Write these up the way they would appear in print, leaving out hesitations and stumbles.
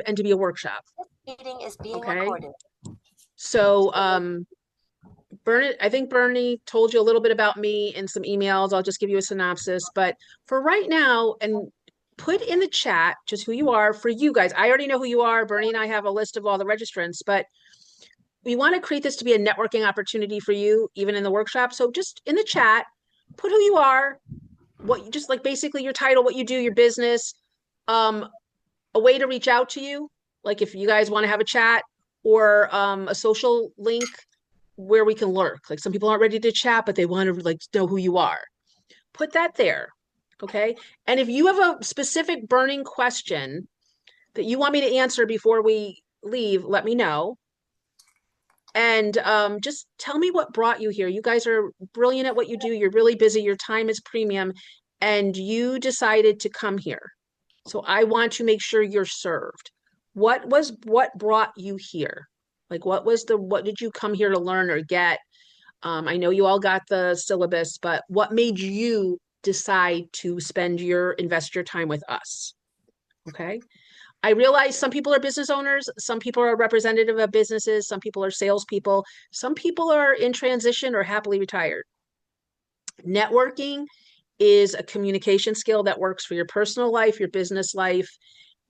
and to be a workshop. This meeting is being Okay. recorded. So, I think Bernie told you a little bit about me in some emails. I'll just give you a synopsis. But for right now, and put in the chat just who you are for you guys. I already know who you are. Bernie and I have a list of all the registrants, but we want to create this to be a networking opportunity for you, even in the workshop. So just in the chat, put who you are, what you just like basically your title, what you do, your business, um, a way to reach out to you. Like if you guys want to have a chat or a social link where we can lurk. Like some people aren't ready to chat, but they want to like know who you are. Put that there. Okay. And if you have a specific burning question that you want me to answer before we leave, let me know. And just tell me what brought you here. You guys are brilliant at what you do. You're really busy. Your time is premium, and you decided to come here. So I want to make sure you're served. What brought you here? Like what did you come here to learn or get? I know you all got the syllabus, but what made you decide to invest your time with us? Okay. I realize some people are business owners, some people are representative of businesses, some people are salespeople, some people are in transition or happily retired. Networking is a communication skill that works for your personal life, your business life,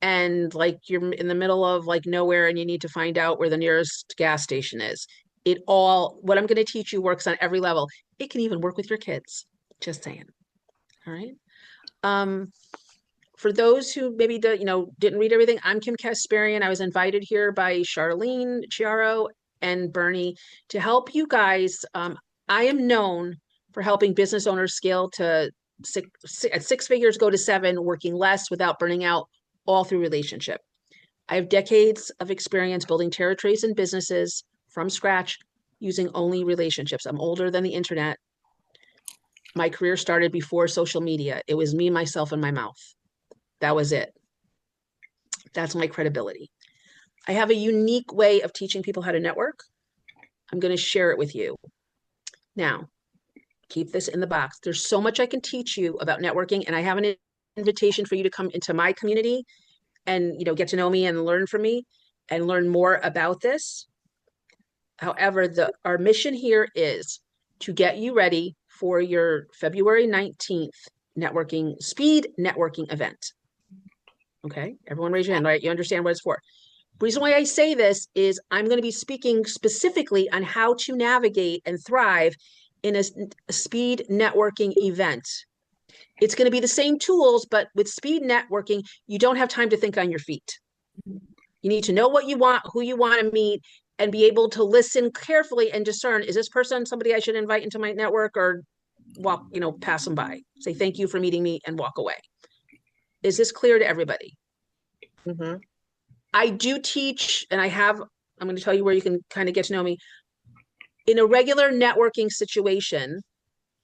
and like you're in the middle of like nowhere and you need to find out where the nearest gas station is. What I'm going to teach you works on every level. It can even work with your kids. Just saying. All right. Um, for those who maybe didn't read everything, I'm Kim Kasparian. I was invited here by Charlene Chiaro and Bernie to help you guys. I am known for helping business owners scale to six figures, go to seven, working less without burning out, all through relationship. I have decades of experience building territories and businesses from scratch using only relationships. I'm older than the internet. My career started before social media. It was me, myself, and my mouth. That was it. That's my credibility. I have a unique way of teaching people how to network. I'm going to share it with you. Now, keep this in the box. There's so much I can teach you about networking, and I have an invitation for you to come into my community and get to know me and learn from me and learn more about this. However, our mission here is to get you ready for your February 19th speed networking event. Okay, everyone raise your hand, right? You understand what it's for. The reason why I say this is I'm going to be speaking specifically on how to navigate and thrive in a speed networking event. It's going to be the same tools, but with speed networking, you don't have time to think on your feet. You need to know what you want, who you want to meet, and be able to listen carefully and discern, is this person somebody I should invite into my network or pass them by, say thank you for meeting me and walk away. Is this clear to everybody? Mm-hmm. I do teach, and I'm going to tell you where you can kind of get to know me. In a regular networking situation,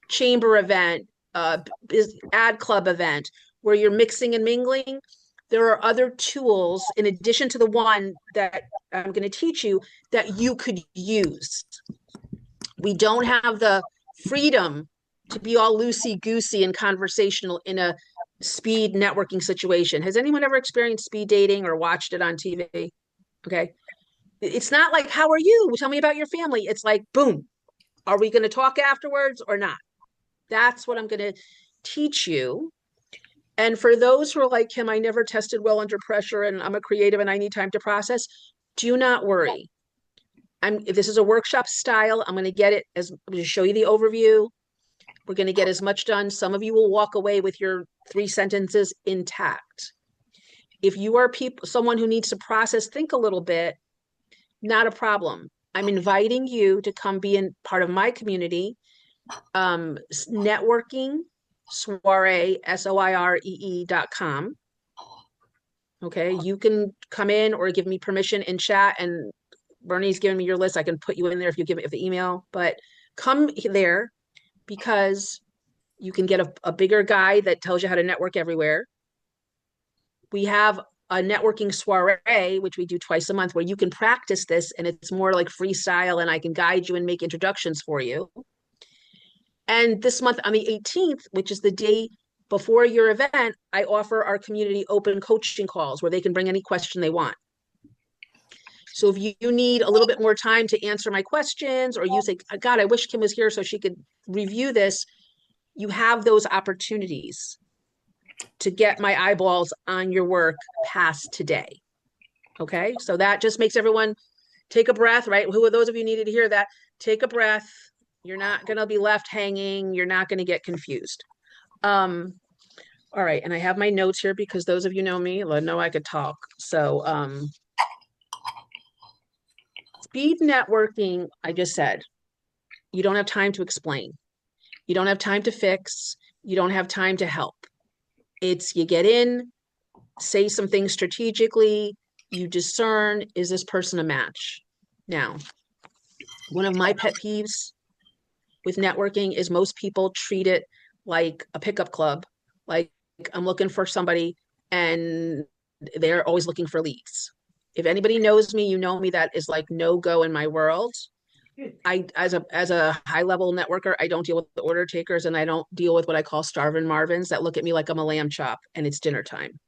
chamber event, ad club event, where you're mixing and mingling, there are other tools in addition to the one that I'm going to teach you that you could use. We don't have the freedom to be all loosey-goosey and conversational in a speed networking situation. Has anyone ever experienced speed dating or watched it on TV? Okay. It's not like, how are you? Tell me about your family. It's like, boom, are we going to talk afterwards or not? That's what I'm going to teach you. And for those who are like him, I never tested well under pressure and I'm a creative and I need time to process, do not worry. This is a workshop style. I'm going to show you the overview. We're going to get as much done. Some of you will walk away with your 3 sentences intact. If you are someone who needs to process, think a little bit, not a problem. I'm inviting you to come be in part of my community, networking soiree, SOIREE.com. Okay, you can come in or give me permission in chat, and Bernie's giving me your list. I can put you in there if you give me the email, but come there because you can get a bigger guide that tells you how to network everywhere. We have a networking soiree, which we do twice a month, where you can practice this and it's more like freestyle and I can guide you and make introductions for you. And this month on the 18th, which is the day before your event, I offer our community open coaching calls where they can bring any question they want. So if you need a little bit more time to answer my questions, or you say, God, I wish Kim was here so she could review this, you have those opportunities to get my eyeballs on your work past today. Okay. So that just makes everyone take a breath, right? Who are those of you needed to hear that? Take a breath. You're not going to be left hanging. You're not going to get confused. All right. And I have my notes here because those of you know me, know I could talk. So, speed networking, I just said, you don't have time to explain. You don't have time to fix. You don't have time to help. It's you get in, say some things strategically, you discern, is this person a match? Now, one of my pet peeves with networking is most people treat it like a pickup club. Like I'm looking for somebody and they're always looking for leads. If anybody knows me, you know me, that is like no go in my world. I as a high level networker, I don't deal with the order takers, and I don't deal with what I call starving Marvins that look at me like I'm a lamb chop and it's dinner time.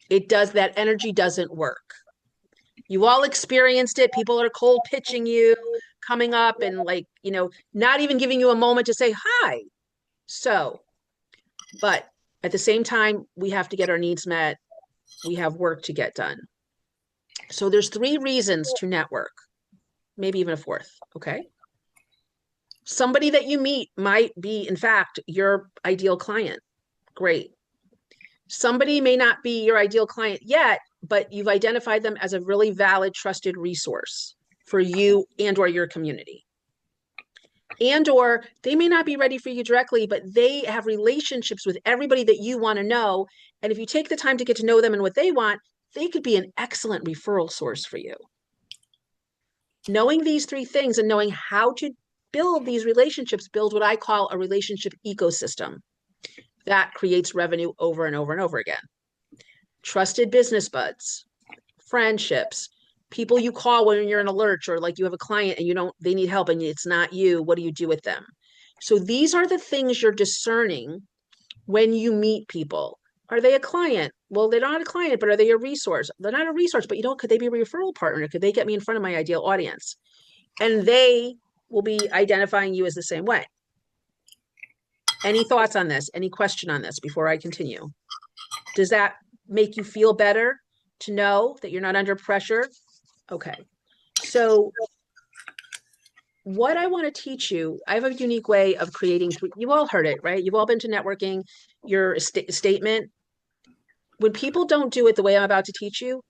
That energy doesn't work. You all experienced it. People are cold pitching you, coming up and like, not even giving you a moment to say hi. So, but at the same time, we have to get our needs met. We have work to get done. So there's 3 reasons to network, maybe even a 4th. Okay. Somebody that you meet might be, in fact, your ideal client. Great. Somebody may not be your ideal client yet, but you've identified them as a really valid, trusted resource for you and or your community. And or they may not be ready for you directly, but they have relationships with everybody that you want to know. And if you take the time to get to know them and what they want, they could be an excellent referral source for you. Knowing these 3 things and knowing how to build these relationships, build what I call a relationship ecosystem that creates revenue over and over and over again. Trusted business buds, friendships, people you call when you're in a lurch, or like you have a client and they need help and it's not you. What do you do with them? So these are the things you're discerning when you meet people. Are they a client? Well, they're not a client, but are they a resource? They're not a resource, but could they be a referral partner? Could they get me in front of my ideal audience? And they will be identifying you as the same way. Any thoughts on this? Any question on this before I continue? Does that make you feel better to know that you're not under pressure? Okay. So what I want to teach you, I have a unique way of creating, you all heard it, right? You've all been to networking, your statement. When people don't do it the way I'm about to teach you,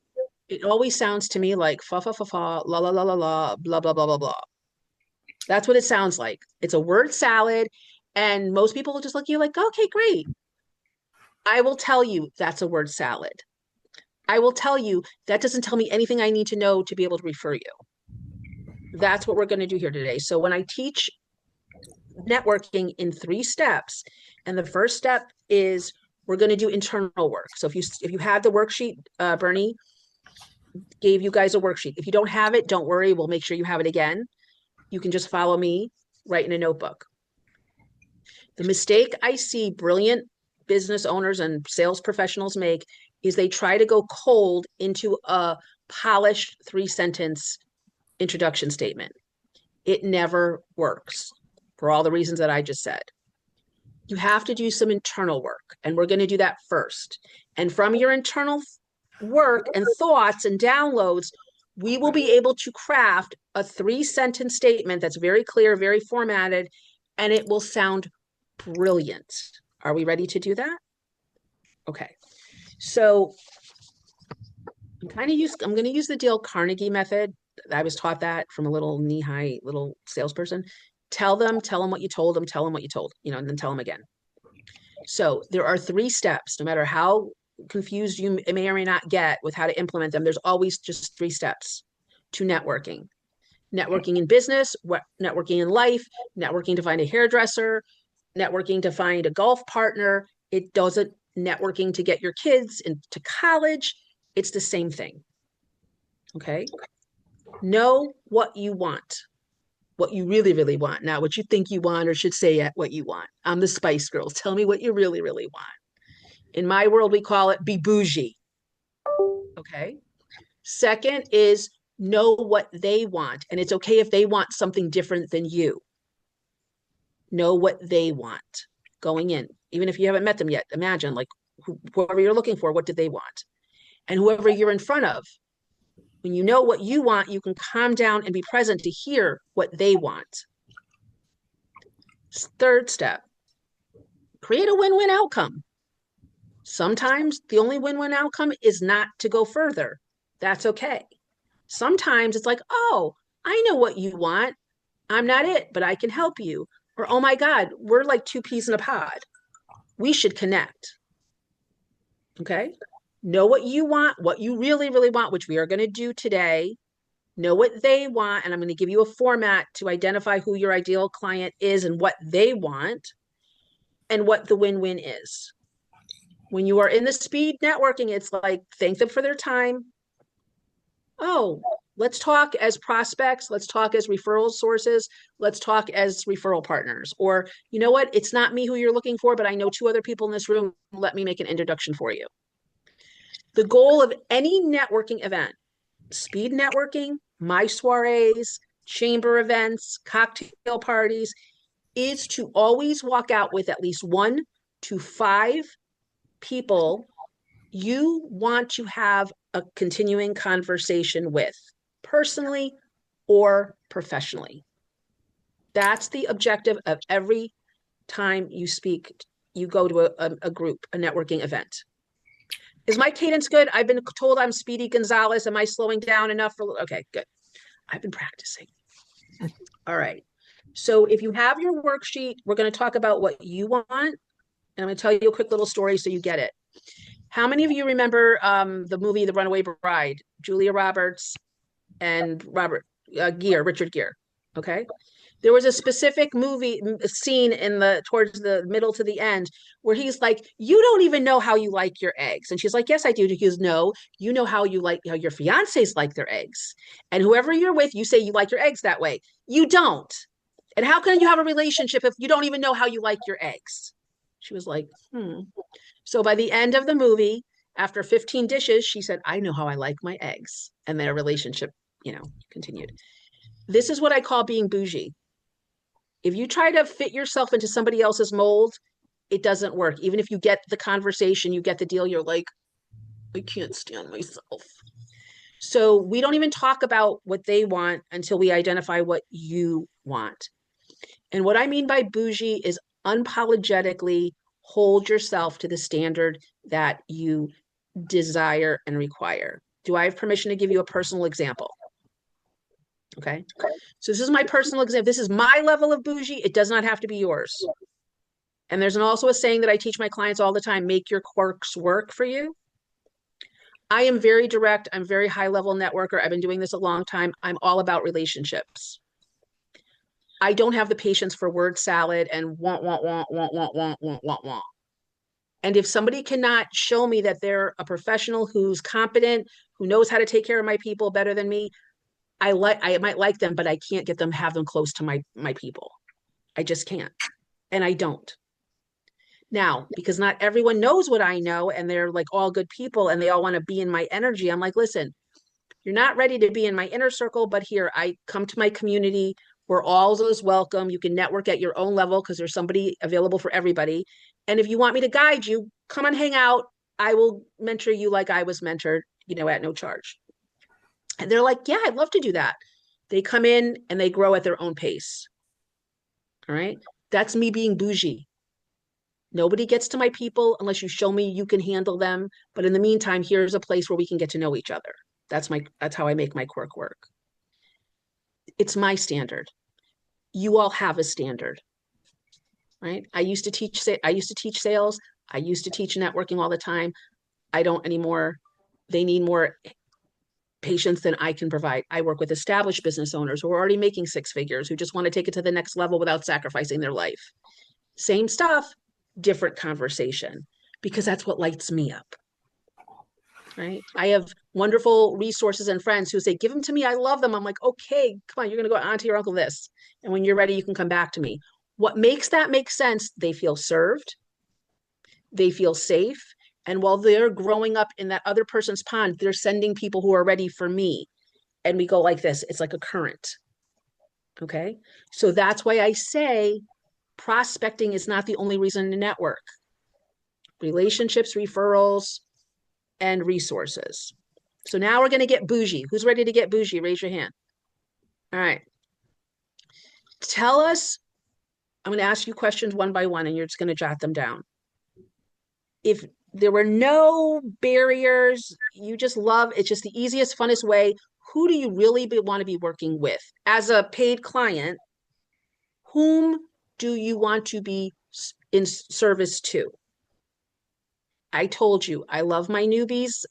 it always sounds to me like fa, fa, fa, fa, la, la, la, la, la, blah, blah, blah, blah, blah. That's what it sounds like. It's a word salad. And most people will just look at you like, okay, great. I will tell you that's a word salad. I will tell you that doesn't tell me anything I need to know to be able to refer you. That's what we're going to do here today. So when I teach networking in 3 steps, and the first step is we're going to do internal work. So if you have the worksheet, Bernie gave you guys a worksheet. If you don't have it, don't worry. We'll make sure you have it again. You can just follow me, write in a notebook. The mistake I see brilliant business owners and sales professionals make is they try to go cold into a polished 3-sentence introduction statement. It never works for all the reasons that I just said. You have to do some internal work, and we're going to do that first. And from your internal work and thoughts and downloads, we will be able to craft a 3-sentence statement that's very clear, very formatted, and it will sound brilliant. Are we ready to do that? Okay. So I'm going to use the Dale Carnegie method. I was taught that from a little knee-high little salesperson. Tell them what you told them, tell them what you told, and then tell them again. So there are 3 steps. No matter how confused you may or may not get with how to implement them, there's always just 3 steps to networking. Networking in business, networking in life, networking to find a hairdresser, networking to find a golf partner. It doesn't networking to get your kids into college. It's the same thing. Okay. Know what you want, what you really, really want. Not what you think you want, or should say what you want. I'm the Spice Girls. Tell me what you really, really want. In my world, we call it be bougie. Okay. Second is know what they want. And it's okay if they want something different than you. Know what they want going in, even if you haven't met them yet. Imagine, like, whoever you're looking for, what did they want? And whoever you're in front of, when you know what you want, you can calm down and be present to hear what they want. Third step, create a win-win outcome. Sometimes the only win-win outcome is not to go further. That's okay. Sometimes it's like, oh, I know what you want. I'm not it, but I can help you. Or, oh my God, we're like two peas in a pod. We should connect. Okay. Know what you want, what you really, really want, which we are going to do today. Know what they want. And I'm going to give you a format to identify who your ideal client is and what they want and what the win-win is. When you are in the speed networking, it's like, thank them for their time. Oh, let's talk as prospects. Let's talk as referral sources. Let's talk as referral partners. Or, you know what? It's not me who you're looking for, but I know two other people in this room. Let me make an introduction for you. The goal of any networking event, speed networking, my soirees, chamber events, cocktail parties, is to always walk out with at least 1 to 5 people you want to have a continuing conversation with, personally or professionally. That's the objective of every time you speak, you go to a group, a networking event. Is my cadence good? I've been told I'm Speedy Gonzalez. Am I slowing down enough for, okay, good. I've been practicing. All right. So if you have your worksheet, we're going to talk about what you want. And I'm going to tell you a quick little story so you get it. How many of you remember the movie The Runaway Bride? Julia Roberts and Richard Gere. Okay. There was a specific movie scene towards the middle to the end where he's like, you don't even know how you like your eggs. And she's like, yes, I do. He goes, no, you know how your fiancés like their eggs. And whoever you're with, you say you like your eggs that way. You don't. And how can you have a relationship if you don't even know how you like your eggs? She was like, So by the end of the movie, after 15 dishes, she said, I know how I like my eggs. And their relationship, continued. This is what I call being bougie. If you try to fit yourself into somebody else's mold, it doesn't work. Even if you get the conversation, you get the deal, you're like, I can't stand myself. So we don't even talk about what they want until we identify what you want. And what I mean by bougie is unapologetically hold yourself to the standard that you desire and require. Do I have permission to give you a personal example? Okay. So this is my personal example. This is my level of bougie. It does not have to be yours. And there's also a saying that I teach my clients all the time, make your quirks work for you. I am very direct. I'm very high level networker. I've been doing this a long time. I'm all about relationships. I don't have the patience for word salad and want. And if somebody cannot show me that they're a professional who's competent, who knows how to take care of my people better than me, I might like them, but I can't have them close to my people. I just can't. And I don't. Now, because not everyone knows what I know and they're like all good people and they all want to be in my energy, I'm like, listen, you're not ready to be in my inner circle, but here I come to my community. We're all is welcome. You can network at your own level because there's somebody available for everybody. And if you want me to guide you, come and hang out. I will mentor you like I was mentored, at no charge. And they're like, yeah, I'd love to do that. They come in and they grow at their own pace. All right. That's me being bougie. Nobody gets to my people unless you show me you can handle them. But in the meantime, here's a place where we can get to know each other. That's how I make my quirk work. It's my standard. You all have a standard, right? I used to teach sales. I used to teach networking all the time. I don't anymore. They need more patience than I can provide. I work with established business owners who are already making 6 figures, who just want to take it to the next level without sacrificing their life. Same stuff, different conversation, because that's what lights me up. Right? I have wonderful resources and friends who say, give them to me. I love them. I'm like, okay, come on, you're going to go on to your uncle this. And when you're ready, you can come back to me. What makes that make sense? They feel served. They feel safe. And while they're growing up in that other person's pond, they're sending people who are ready for me. And we go like this. It's like a current. Okay. So that's why I say prospecting is not the only reason to network. Relationships, referrals, and resources. So now we're going to get bougie. Who's ready to get bougie? Raise your hand. All right. Tell us, I'm going to ask you questions one by one, and you're just going to jot them down. If there were no barriers, you just love, it's just the easiest, funnest way. Who do you really want to be working with? As a paid client, whom do you want to be in service to? I told you, I love my newbies.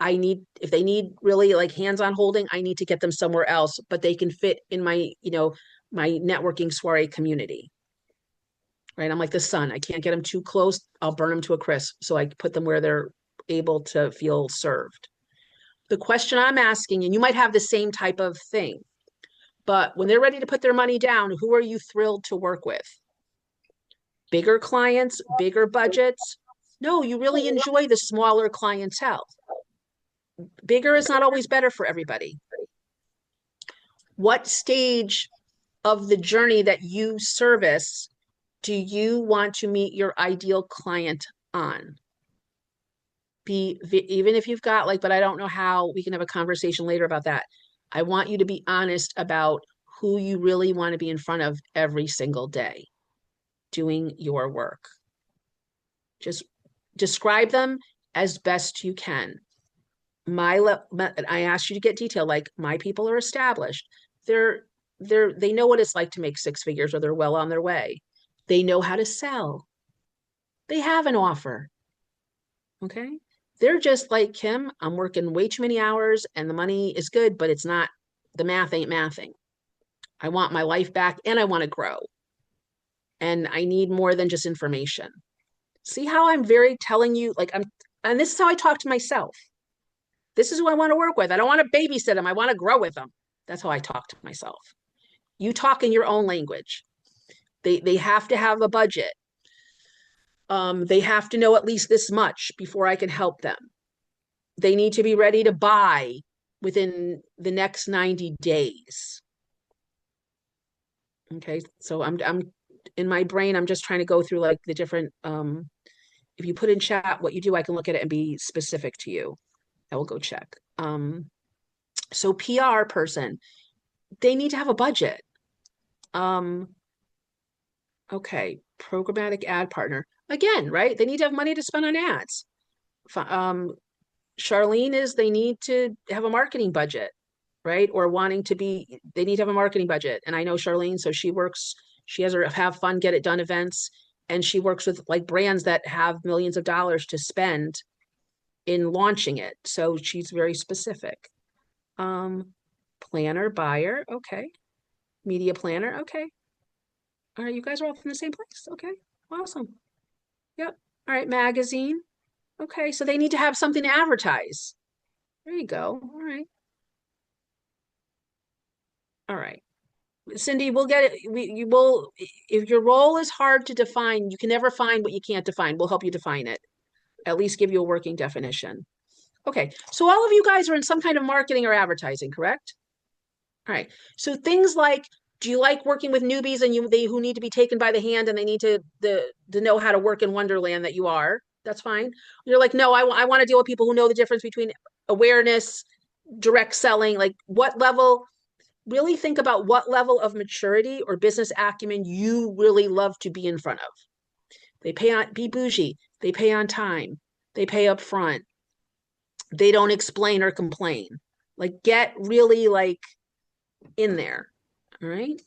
If they need really like hands-on holding, I need to get them somewhere else, but they can fit in my, my networking soiree community. Right? I'm like the sun. I can't get them too close. I'll burn them to a crisp. So I put them where they're able to feel served. The question I'm asking, and you might have the same type of thing, but when they're ready to put their money down, who are you thrilled to work with? Bigger clients, bigger budgets? No, you really enjoy the smaller clientele. Bigger is not always better for everybody. What stage of the journey that you service do you want to meet your ideal client on? Even if you've got like, but I don't know how, we can have a conversation later about that. I want you to be honest about who you really want to be in front of every single day doing your work. Just describe them as best you can. I asked you to get detail, like my people are established. They know what it's like to make six figures, or they're well on their way. They know how to sell. They have an offer. Okay. They're just like, Kim, I'm working way too many hours and the money is good, but it's not, the math ain't mathing. I want my life back and I want to grow. And I need more than just information. See how I'm very telling you, and this is how I talk to myself. This is who I want to work with. I don't want to babysit them. I want to grow with them. That's how I talk to myself. You talk in your own language. They have to have a budget. They have to know at least this much before I can help them. They need to be ready to buy within the next 90 days. Okay, so I'm in my brain, I'm just trying to go through like the different, if you put in chat what you do, I can look at it and be specific to you. I will go check. So PR person, they need to have a budget. Okay, programmatic ad partner. Again, right? They need to have money to spend on ads. Charlene is they need to have a marketing budget, right? Or they need to have a marketing budget. And I know Charlene, so she has her have fun, get it done events, and she works with like brands that have millions of dollars to spend in launching it. So she's very specific. Planner, buyer, okay. Media planner, okay. All right, you guys are all from the same place. Okay, awesome. Yep. All right, magazine. Okay, so they need to have something to advertise. There you go. All right. All right. Cindy, we'll get it. You will, if your role is hard to define, you can never find what you can't define. We'll help you define it. At least give you a working definition. Okay, so all of you guys are in some kind of marketing or advertising, correct? All right. So things like, do you like working with newbies and who need to be taken by the hand and they need to know how to work in Wonderland that you are? That's fine. You're like, no, I want to deal with people who know the difference between awareness, direct selling, like what level, really think about what level of maturity or business acumen you really love to be in front of. They be bougie. They pay on time. They pay up front. They don't explain or complain. Like get really like in there. All right.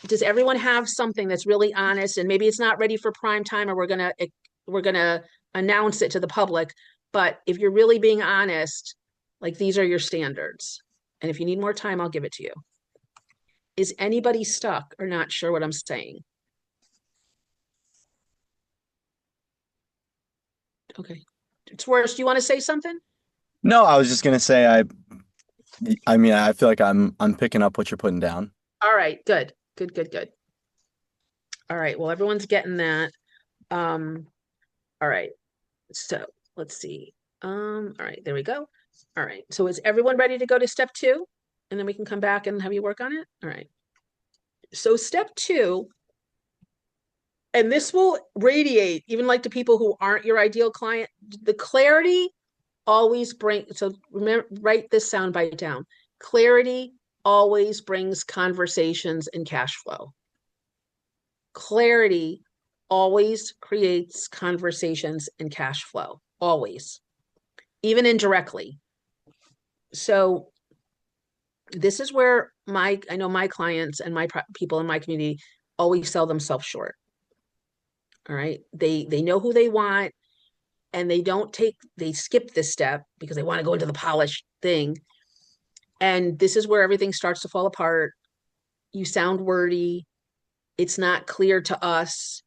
Does everyone have something that's really honest, and maybe it's not ready for prime time, or we're gonna announce it to the public, but if you're really being honest, like these are your standards, and if you need more time, I'll give it to you. Is anybody stuck or not sure what I'm saying? Okay, it's worse. Do you want to say something? No, I was just gonna say I mean I feel like I'm picking up what you're putting down. All right, good. All right, well, everyone's getting that. All right. So let's see. All right, there we go. All right, so is everyone ready to go to step 2? And then we can come back and have you work on it? All right. So step 2, and this will radiate even like to people who aren't your ideal client, the clarity always so remember, write this soundbite down. Clarity always brings conversations and cash flow. Clarity always creates conversations and cash flow, always, even indirectly. So this is where I know my clients and my people in my community always sell themselves short. All right. They know who they want, and they skip this step because they want to go into the polished thing. And this is where everything starts to fall apart. You sound wordy. It's not clear to us.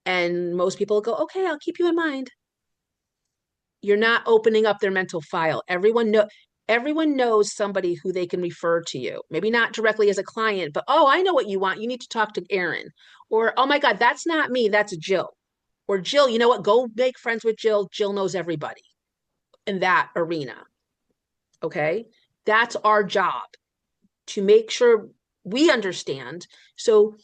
And most people go, okay, I'll keep you in mind. You're not opening up their mental file. Everyone knows somebody who they can refer to you. Maybe not directly as a client, but oh, I know what you want. You need to talk to Erin. Or, oh my God, that's not me, that's Jill. Or Jill, you know what? Go make friends with Jill. Jill knows everybody in that arena. Okay? That's our job, to make sure we understand. So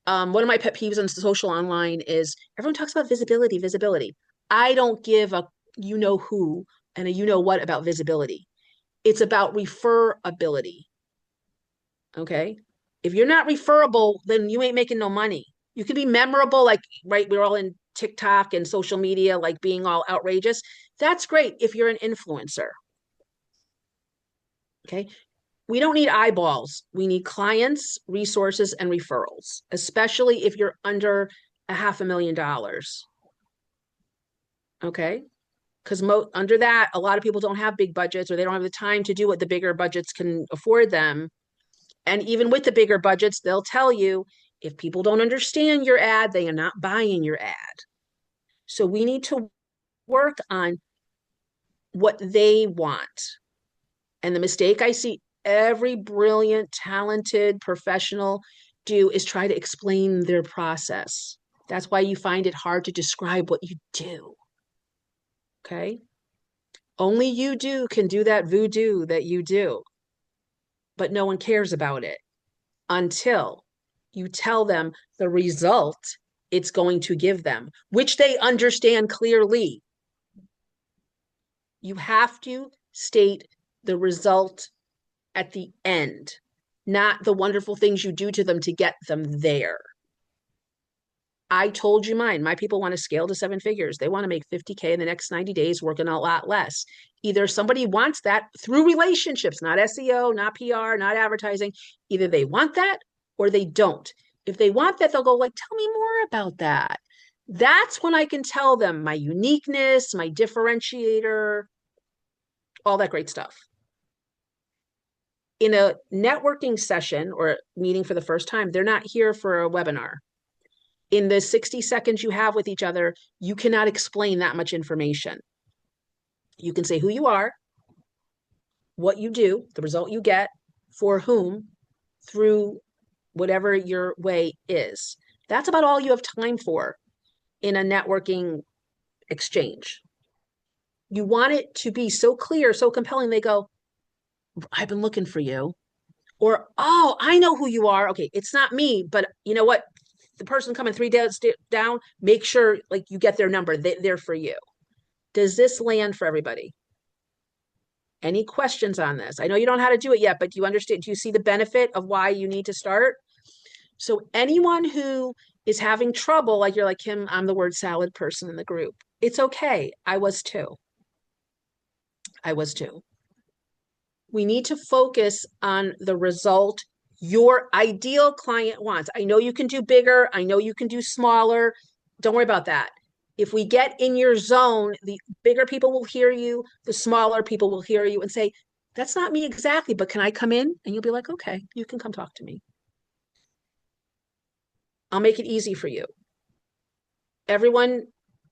one of my pet peeves on social online is everyone talks about visibility, visibility. I don't give a you know who and a you know what about visibility. It's about referability. Okay. If you're not referable, then you ain't making no money. You can be memorable, like, right, we're all in TikTok and social media, like being all outrageous. That's great if you're an influencer. Okay. We don't need eyeballs. We need clients, resources, and referrals, especially if you're under $500,000. Okay. Because under that, a lot of people don't have big budgets, or they don't have the time to do what the bigger budgets can afford them. And even with the bigger budgets, they'll tell you if people don't understand your ad, they are not buying your ad. So we need to work on what they want. And the mistake I see every brilliant, talented professional do is try to explain their process. That's why you find it hard to describe what you do. Okay. Only you can do that voodoo that you do, but no one cares about it until you tell them the result it's going to give them, which they understand clearly. You have to state the result at the end, not the wonderful things you do to them to get them there. I told you mine. My people want to scale to 7 figures. They want to make 50K in the next 90 days, working a lot less. Either somebody wants that through relationships, not SEO, not PR, not advertising. Either they want that or they don't. If they want that, they'll go like, tell me more about that. That's when I can tell them my uniqueness, my differentiator, all that great stuff. In a networking session or meeting for the first time, they're not here for a webinar. In the 60 seconds you have with each other, you cannot explain that much information. You can say who you are, what you do, the result you get, for whom, through whatever your way is. That's about all you have time for in a networking exchange. You want it to be so clear, so compelling, they go, I've been looking for you. Or, oh, I know who you are. Okay, it's not me, but you know what? The person coming 3 days down, make sure like you get their number. They're for you. Does this land for everybody? Any questions on this? I know you don't know how to do it yet, but do you understand? Do you see the benefit of why you need to start? So anyone who is having trouble, like you're like, Kim, I'm the word salad person in the group. It's okay. I was too. We need to focus on the result your ideal client wants. I know you can do bigger. I know you can do smaller. Don't worry about that. If we get in your zone, the bigger people will hear you, the smaller people will hear you and say, that's not me exactly, but can I come in? And you'll be like, okay, you can come talk to me. I'll make it easy for you. Everyone,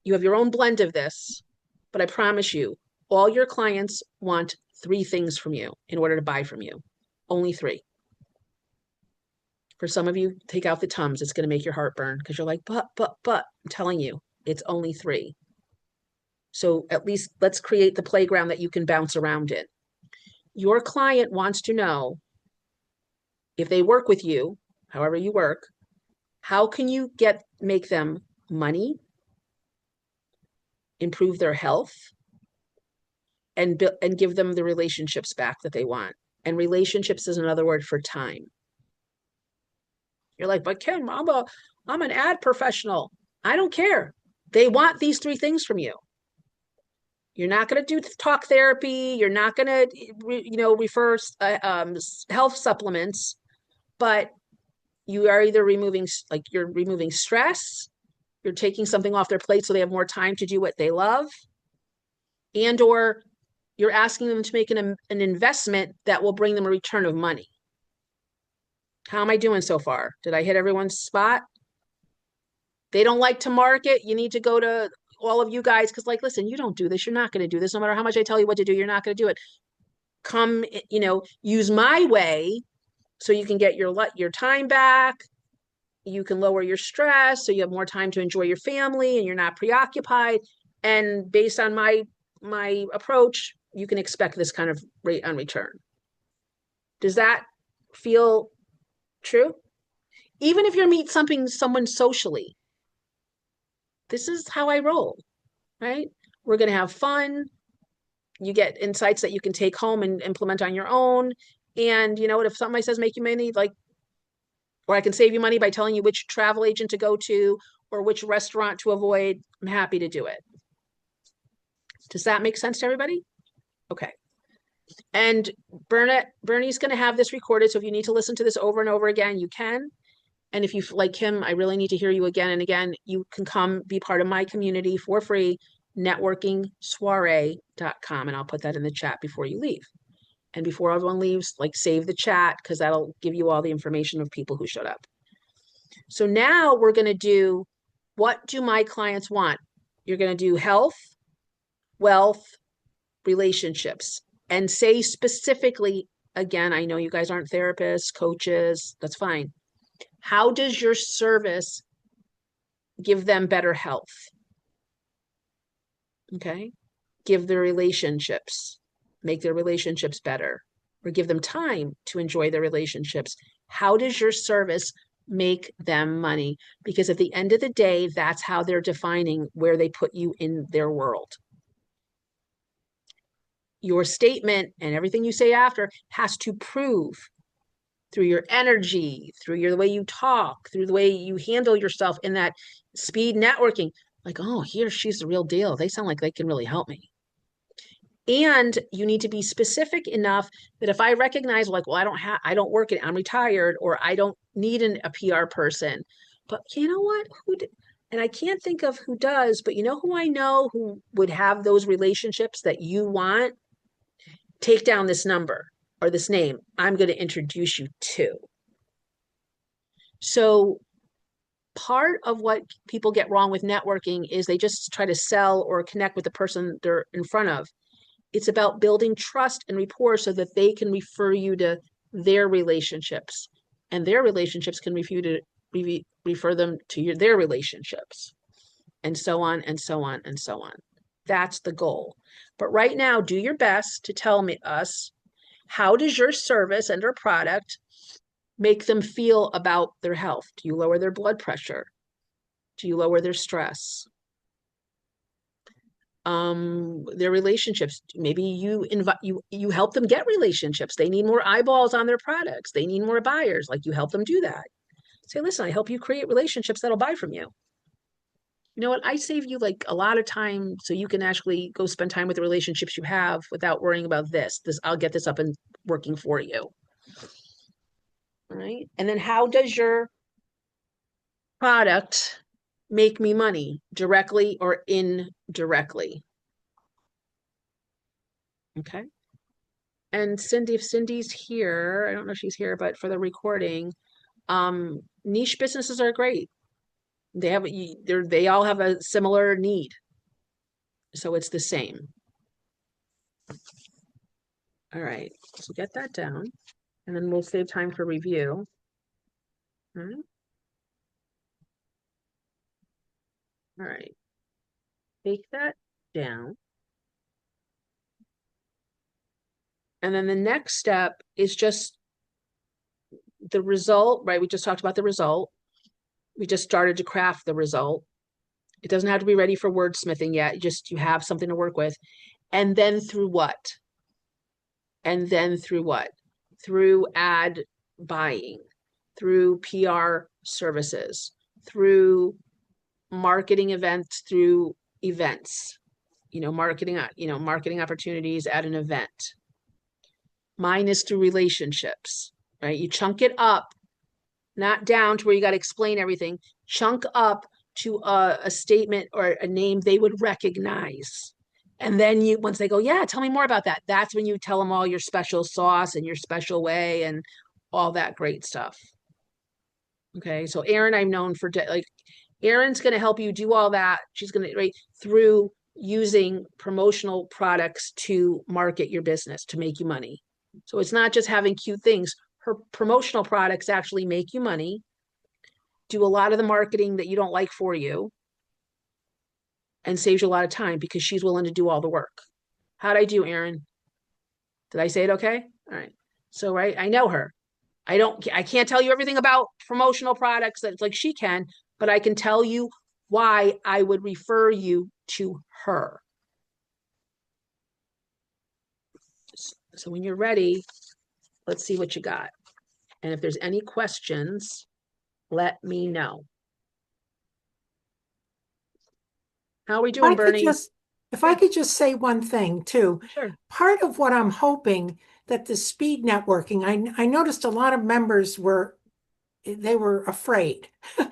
you have your own blend of this, but I promise you, all your clients want 3 things from you in order to buy from you. Only 3. For some of you, take out the Tums. It's going to make your heart burn because you're like, but, I'm telling you, it's only 3. So at least let's create the playground that you can bounce around in. Your client wants to know if they work with you, however you work, how can you make them money, improve their health, and give them the relationships back that they want. And relationships is another word for time. You're like, but Kim, I'm an ad professional. I don't care. They want these three things from you. You're not going to do talk therapy. You're not going to, refer health supplements, but you are either removing stress, you're taking something off their plate so they have more time to do what they love, and or you're asking them to make an investment that will bring them a return of money. How am I doing so far? Did I hit everyone's spot? They don't like to market. You need to go to all of you guys because, like, listen, you don't do this. You're not going to do this. No matter how much I tell you what to do, you're not going to do it. Come, use my way so you can get your time back. You can lower your stress so you have more time to enjoy your family and you're not preoccupied. And based on my approach, you can expect this kind of rate on return. Does that feel true? Even if you're meet someone socially, this is how I roll, right? We're going to have fun. You get insights that you can take home and implement on your own. And you know what? If somebody says make you money, or I can save you money by telling you which travel agent to go to or which restaurant to avoid, I'm happy to do it. Does that make sense to everybody? Okay. And Bernie's going to have this recorded. So if you need to listen to this over and over again, you can. And if you like him, I really need to hear you again and again, you can come be part of my community for free, networkingsoiree.com. And I'll put that in the chat before you leave. And before everyone leaves, save the chat because that'll give you all the information of people who showed up. So now we're going to do, what do my clients want? You're going to do health, wealth, relationships, and say specifically, again, I know you guys aren't therapists, coaches, that's fine. How does your service give them better health? Okay. Give their relationships, make their relationships better, or give them time to enjoy their relationships. How does your service make them money? Because at the end of the day, that's how they're defining where they put you in their world. Your statement and everything you say after has to prove through your energy, through the way you talk, through the way you handle yourself in that speed networking, oh, he or she's the real deal. They sound like they can really help me. And you need to be specific enough that if I recognize I don't work it, I'm retired, or I don't need a PR person, but you know what, and I can't think of who does, but you know who I know who would have those relationships that you want? Take down this number or this name. I'm going to introduce you to. So part of what people get wrong with networking is they just try to sell or connect with the person they're in front of. It's about building trust and rapport so that they can refer you to their relationships, and their relationships can refer them to their relationships, and so on and so on and so on. That's the goal. But right now, do your best to tell us, how does your service and or product make them feel about their health? Do you lower their blood pressure? Do you lower their stress? Their relationships, maybe you help them get relationships. They need more eyeballs on their products. They need more buyers. You help them do that. Say, listen, I help you create relationships that'll buy from you. You know what? I save you a lot of time so you can actually go spend time with the relationships you have without worrying about this. I'll get this up and working for you. All right. And then how does your product make me money, directly or indirectly? Okay. And Cindy, if Cindy's here, I don't know if she's here, but for the recording, niche businesses are great. They all have a similar need. So it's the same. All right. So get that down, and then we'll save time for review. All right. All right. Take that down. And then the next step is just the result, right? We just talked about the result. We just started to craft the result. It doesn't have to be ready for wordsmithing yet. You have something to work with. And then through what? And then through what? Through ad buying, through PR services, through marketing events, through events, marketing opportunities at an event. Mine is through relationships, right? You chunk it up, not down to where you got to explain everything, chunk up to a statement or a name they would recognize. And then once they go, yeah, tell me more about that. That's when you tell them all your special sauce and your special way and all that great stuff. Okay. So Erin, I've known for Erin's going to help you do all that. She's going to, right, through using promotional products to market your business to make you money. So it's not just having cute things. Her promotional products actually make you money, do a lot of the marketing that you don't like for you, and saves you a lot of time because she's willing to do all the work. How'd I do, Erin? Did I say it okay? All right. So, right, I know her. I can't tell you everything about promotional products that it's like she can, but I can tell you why I would refer you to her. So when you're ready, let's see what you got. And if there's any questions, let me know. How are we doing, Bernie? If I could just say one thing too. Sure. Part of what I'm hoping that the speed networking, I noticed a lot of members were afraid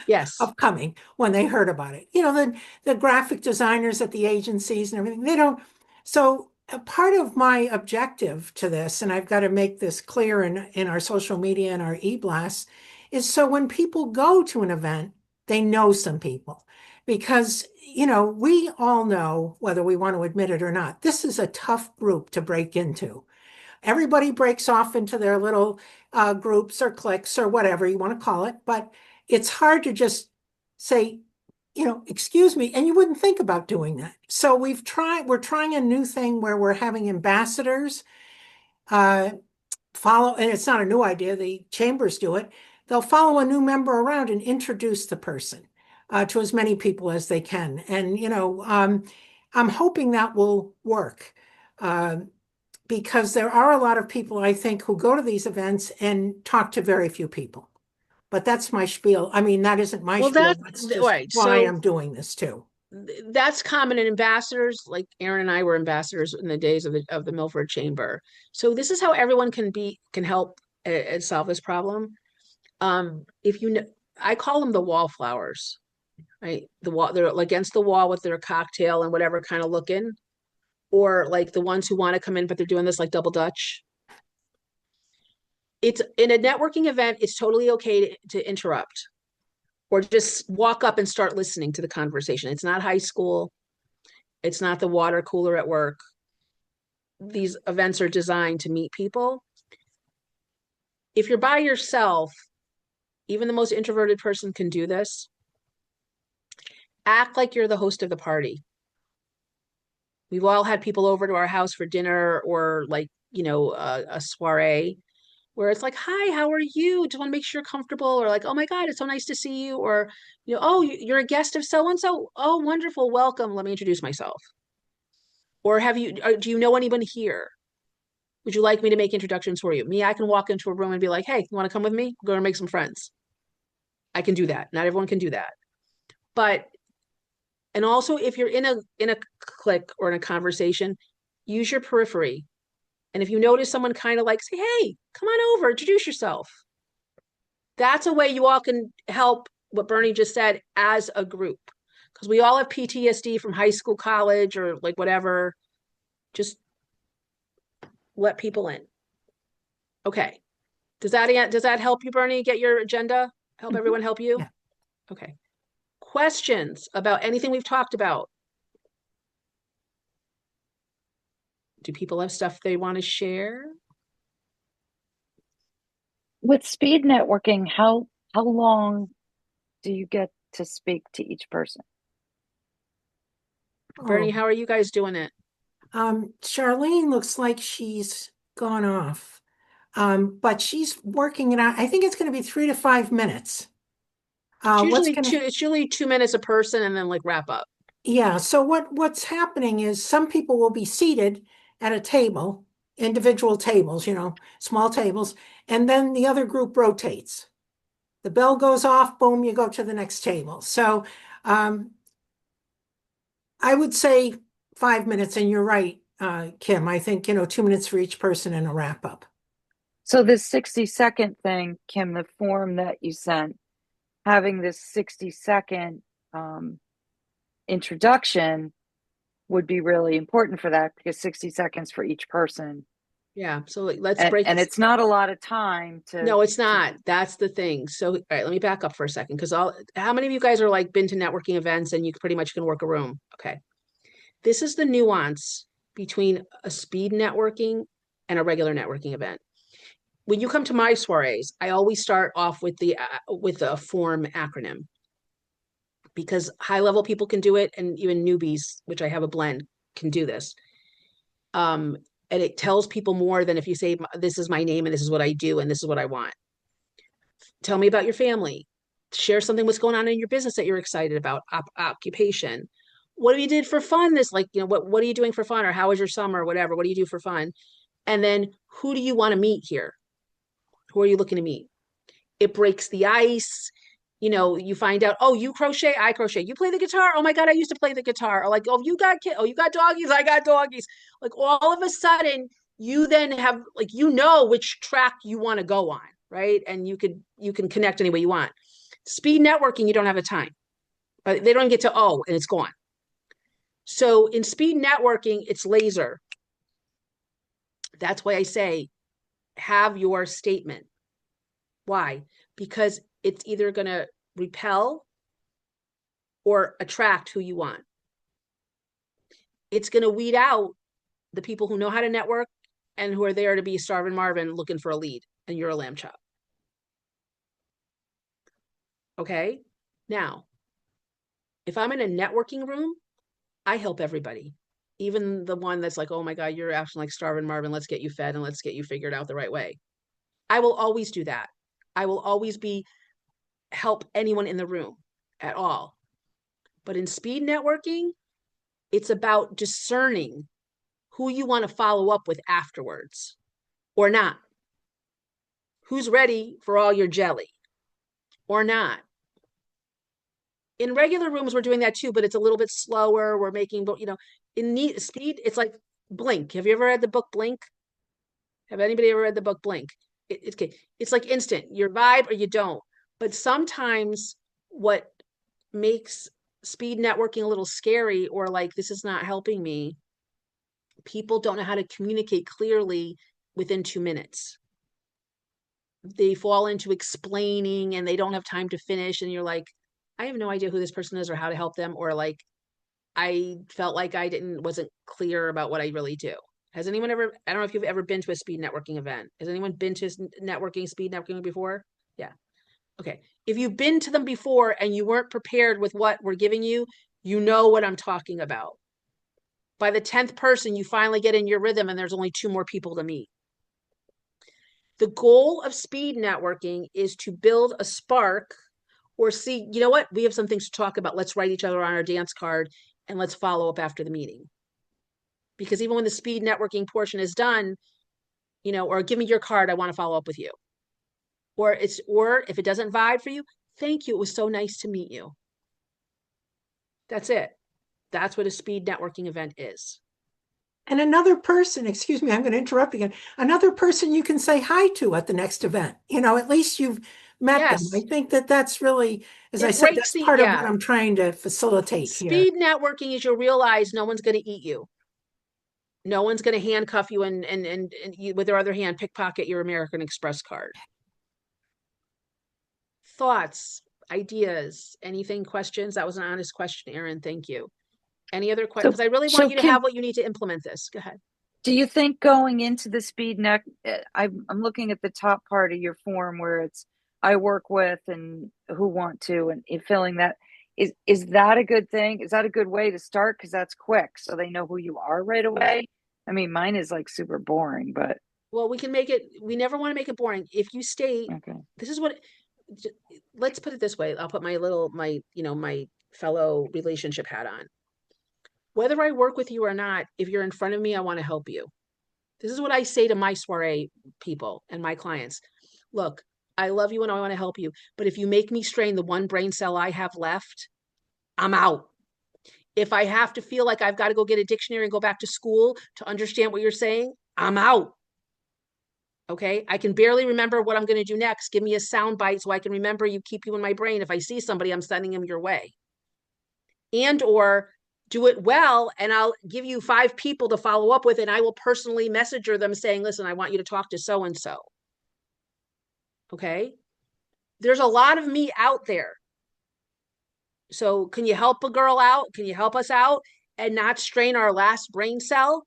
Yes. of coming when they heard about it. The graphic designers at the agencies and everything, they don't. So a part of my objective to this, and I've got to make this clear in our social media and our e-blasts, is so when people go to an event, they know some people. Because, we all know, whether we want to admit it or not, this is a tough group to break into. Everybody breaks off into their little groups or cliques or whatever you want to call it, but it's hard to just say, excuse me, and you wouldn't think about doing that. So we're trying a new thing where we're having ambassadors follow, and it's not a new idea, the chambers do it. They'll follow a new member around and introduce the person to as many people as they can. And, I'm hoping that will work. Because there are a lot of people, I think, who go to these events and talk to very few people. But that's my spiel. I mean, that isn't my spiel. That's just right. why I'm doing this too. That's common in ambassadors. Like Erin and I were ambassadors in the days of the Milford Chamber. So this is how everyone can help solve this problem. I call them the wallflowers, right? They're against the wall with their cocktail and whatever kind of looking, or like the ones who want to come in, but they're doing this like double Dutch. It's in a networking event, it's totally okay to interrupt or just walk up and start listening to the conversation. It's not high school. It's not the water cooler at work. These events are designed to meet people. If you're by yourself, even the most introverted person can do this. Act like you're the host of the party. We've all had people over to our house for dinner or a soiree where it's like, hi, how are you? Just want to make sure you're comfortable, or like, oh my God, it's so nice to see you. Or, oh, you're a guest of so-and-so. Oh, wonderful. Welcome. Let me introduce myself. Or do you know anyone here? Would you like me to make introductions for you? Me, I can walk into a room and be like, hey, you want to come with me? Go and make some friends. I can do that. Not everyone can do that. And also if you're in a clique or in a conversation, use your periphery. And if you notice someone kind of say, hey, come on over, introduce yourself. That's a way you all can help what Bernie just said as a group. Because we all have PTSD from high school, college, or whatever. Just let people in. Okay. Does that help you, Bernie, get your agenda? Help everyone help you? Yeah. Okay. Questions about anything we've talked about? Do people have stuff they want to share? With speed networking, how long do you get to speak to each person? Bernie, how are you guys doing it? Charlene looks like she's gone off. But she's working it out. I think it's going to be 3 to 5 minutes. It's usually 2 minutes a person and then like wrap up. Yeah, so what's happening is some people will be seated at a table, individual tables, small tables, and then the other group rotates. The bell goes off, boom, you go to the next table. So I would say 5 minutes, and you're right, Kim. I think, 2 minutes for each person and a wrap up. So this 60-second thing, Kim, the form that you sent, having this 60-second introduction would be really important for that, because 60 seconds for each person. Yeah. So let's And, break and this. it's not a lot of time to. No, it's not. That's the thing. So, all right, let me back up for a second, because how many of you guys are like been to networking events and you pretty much can work a room? Okay. This is the nuance between a speed networking and a regular networking event. When you come to my soirees, I always start off with a form acronym, because high level people can do it, and even newbies, which I have a blend, can do this. And it tells people more than if you say, this is my name and this is what I do and this is what I want. Tell me about your family. Share something what's going on in your business that you're excited about. Occupation. What have you did for fun? What are you doing for fun? Or how was your summer? Or whatever. What do you do for fun? And then who do you want to meet here? Who are you looking to meet? It breaks the ice. You find out, oh, you crochet, I crochet. You play the guitar? Oh my God, I used to play the guitar. Or like, oh, you got kids. Oh, you got doggies? I got doggies. Like all of a sudden, you then have like, which track you want to go on, right? And you can connect any way you want. Speed networking, you don't have a time. But they don't get to and it's gone. So in speed networking, it's laser. That's why I say have your statement. Why? Because it's either going to repel or attract who you want. It's going to weed out the people who know how to network and who are there to be starving Marvin looking for a lead, and you're a lamb chop. Okay? Now, if I'm in a networking room, I help everybody. Even the one that's like, oh my God, you're acting like starving Marvin. Let's get you fed and let's get you figured out the right way. I will always do that. I will always help anyone in the room at all. But in speed networking, it's about discerning who you want to follow up with afterwards or not. Who's ready for all your jelly or not. In regular rooms, we're doing that too, but it's a little bit slower. We're making, in speed, it's like Blink. Have you ever read the book Blink? Have anybody ever read the book Blink? It's like instant. You vibe or you don't. But sometimes what makes speed networking a little scary, or like, this is not helping me, people don't know how to communicate clearly within 2 minutes. They fall into explaining and they don't have time to finish. And you're like, I have no idea who this person is or how to help them. Or like, I felt like I wasn't clear about what I really do. Has anyone ever, I don't know if you've ever been to a speed networking event. Has anyone been to speed networking before? Yeah. Okay. If you've been to them before and you weren't prepared with what we're giving you, you know what I'm talking about. By the 10th person, you finally get in your rhythm and there's only 2 more people to meet. The goal of speed networking is to build a spark or see, you know what? We have some things to talk about. Let's write each other on our dance card and let's follow up after the meeting. Because even when the speed networking portion is done, or give me your card, I want to follow up with you. Or if it doesn't vibe for you, thank you. It was so nice to meet you. That's it. That's what a speed networking event is. And another person, excuse me, I'm going to interrupt again. Another person you can say hi to at the next event. At least you've met them. I think that's really, as I said, that's part of what I'm trying to facilitate here. Speed networking is you'll realize no one's going to eat you. No one's going to handcuff you and you, with their other hand, pickpocket your American Express card. Thoughts, ideas, anything, questions? That was an honest question, Erin. Thank you. Any other questions? Because I really want you to have what you need to implement this. Go ahead. Do you think going into the speed net, I'm looking at the top part of your form where it's I work with and who want to, and filling that. Is that a good thing? Is that a good way to start? Because that's quick, so they know who you are right away. I mean, mine is like super boring, but Well, we can make it, we never want to make it boring. If you state, okay. this is what, let's put it this way. I'll put my fellow relationship hat on. Whether I work with you or not, if you're in front of me, I want to help you. This is what I say to my soiree people and my clients. Look, I love you and I want to help you, but if you make me strain the one brain cell I have left, I'm out. If I have to feel like I've got to go get a dictionary and go back to school to understand what you're saying, I'm out. Okay. I can barely remember what I'm going to do next. Give me a sound bite so I can remember you, keep you in my brain. If I see somebody, I'm sending them your way. And or do it well, and I'll give you 5 people to follow up with, and I will personally messenger them saying, listen, I want you to talk to so-and-so. Okay. There's a lot of me out there. So can you help a girl out? Can you help us out and not strain our last brain cell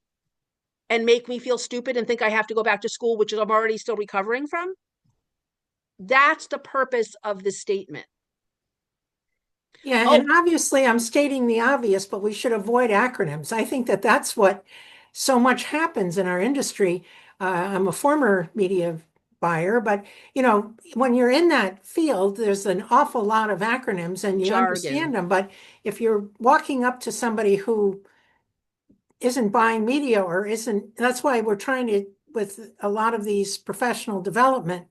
and make me feel stupid and think I have to go back to school, which I'm already still recovering from? That's the purpose of the statement. Yeah, and obviously I'm stating the obvious, but we should avoid acronyms. I think that that's what so much happens in our industry. I'm a former media buyer, but when you're in that field, there's an awful lot of acronyms and you Jargon. understand them. But if you're walking up to somebody who isn't buying media or isn't, that's why we're trying to, with a lot of these professional development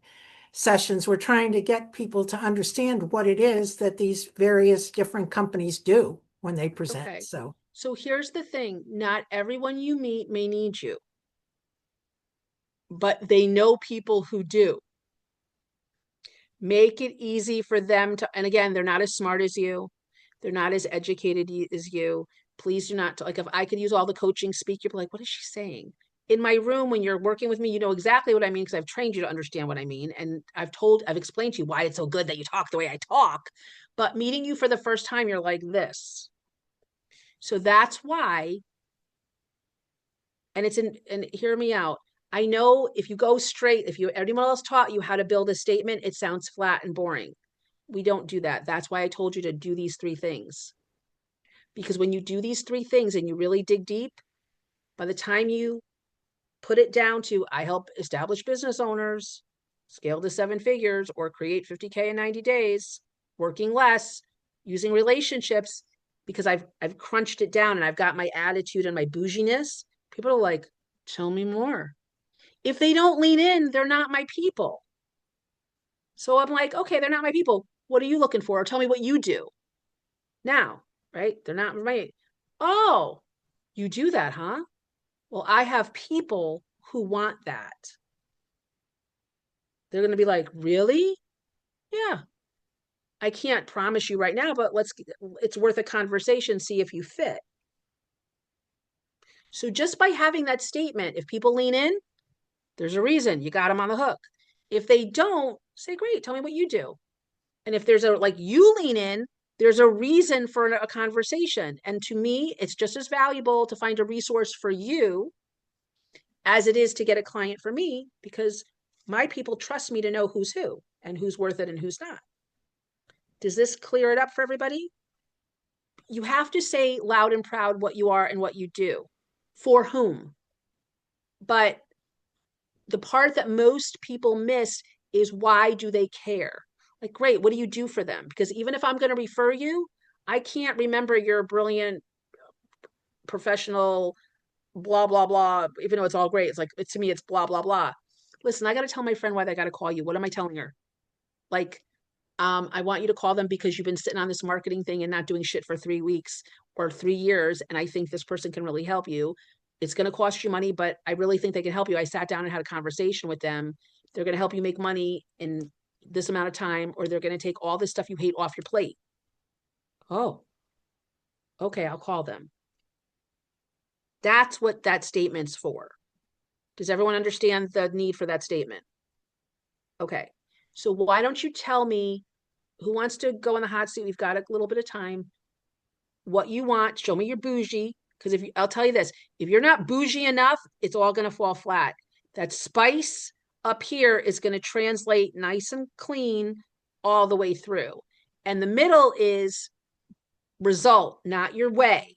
sessions, we're trying to get people to understand what it is that these various different companies do when they present. Okay. So here's the thing. Not everyone you meet may need you, but they know people who do. Make it easy for them to, and again, they're not as smart as you. They're not as educated as you. Please do not, like if I could use all the coaching speak, you're like, what is she saying? In my room, when you're working with me, you know exactly what I mean because I've trained you to understand what I mean. And I've explained to you why it's so good that you talk the way I talk. But meeting you for the first time, you're like this. So that's why, and hear me out. I know if you go straight, if anyone else taught you how to build a statement, it sounds flat and boring. We don't do that. That's why I told you to do these 3 things. Because when you do these 3 things and you really dig deep, by the time you put it down to, I help established business owners scale to 7 figures or create 50K in 90 days, working less, using relationships, because I've crunched it down and I've got my attitude and my bouginess, people are like, tell me more. If they don't lean in, they're not my people. So I'm like, okay, they're not my people. What are you looking for? Or tell me what you do now, right? They're not right. Oh, you do that, huh? Well, I have people who want that. They're going to be like, really? Yeah. I can't promise you right now, but it's worth a conversation, see if you fit. So just by having that statement, if people lean in, there's a reason you got them on the hook. If they don't, say, great, tell me what you do. And if there's you lean in, there's a reason for a conversation. And to me, it's just as valuable to find a resource for you as it is to get a client for me, because my people trust me to know who's who and who's worth it and who's not. Does this clear it up for everybody? You have to say loud and proud what you are and what you do. For whom? But the part that most people miss is, why do they care? Like, great, what do you do for them? Because even if I'm going to refer you, I can't remember your brilliant professional blah, blah, blah, even though it's all great. It's like, to me, it's blah, blah, blah. Listen, I got to tell my friend why they got to call you. What am I telling her? Like, I want you to call them because you've been sitting on this marketing thing and not doing shit for 3 weeks or 3 years. And I think this person can really help you. It's going to cost you money, but I really think they can help you. I sat down and had a conversation with them. They're going to help you make money in this amount of time, or they're going to take all this stuff you hate off your plate. Oh, okay, I'll call them. That's what that statement's for. Does everyone understand the need for that statement? Okay. So why don't you tell me, who wants to go in the hot seat? We've got a little bit of time. What you want, show me your bougie. Because I'll tell you this, if you're not bougie enough, it's all going to fall flat. That spice up here is going to translate nice and clean all the way through. And the middle is result, not your way.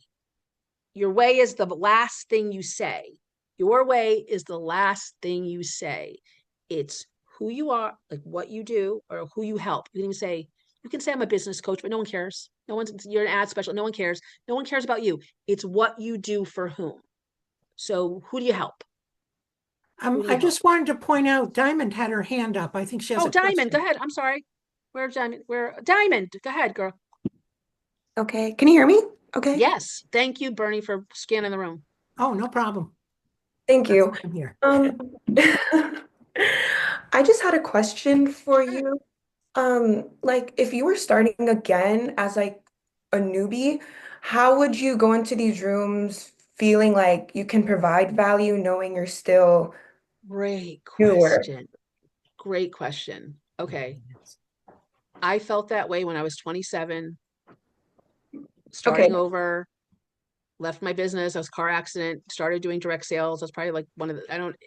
Your way is the last thing you say. Your way is the last thing you say. It's who you are, like what you do, or who you help. You can say I'm a business coach, but no one cares. You're an ad specialist. No one cares. No one cares about you. It's what you do for whom. So who do you help? Who do you I help? just wanted to point out, Diamond had her hand up. I think she has Oh, a Diamond, go question. ahead. I'm sorry. Where's Diamond? Diamond? Go ahead, girl. Okay, can you hear me? Okay, Yes. Thank you, Bernie, for scanning the room. Oh, no problem. thank That's you. why I'm here. I just had a question for Sure. you. Like if you were starting again as like a newbie, how would you go into these rooms feeling like you can provide value knowing you're still Great newer? question. Great question. Okay. I felt that way when I was 27, Okay, starting over, left my business. I was car accident, started doing direct sales. I was probably like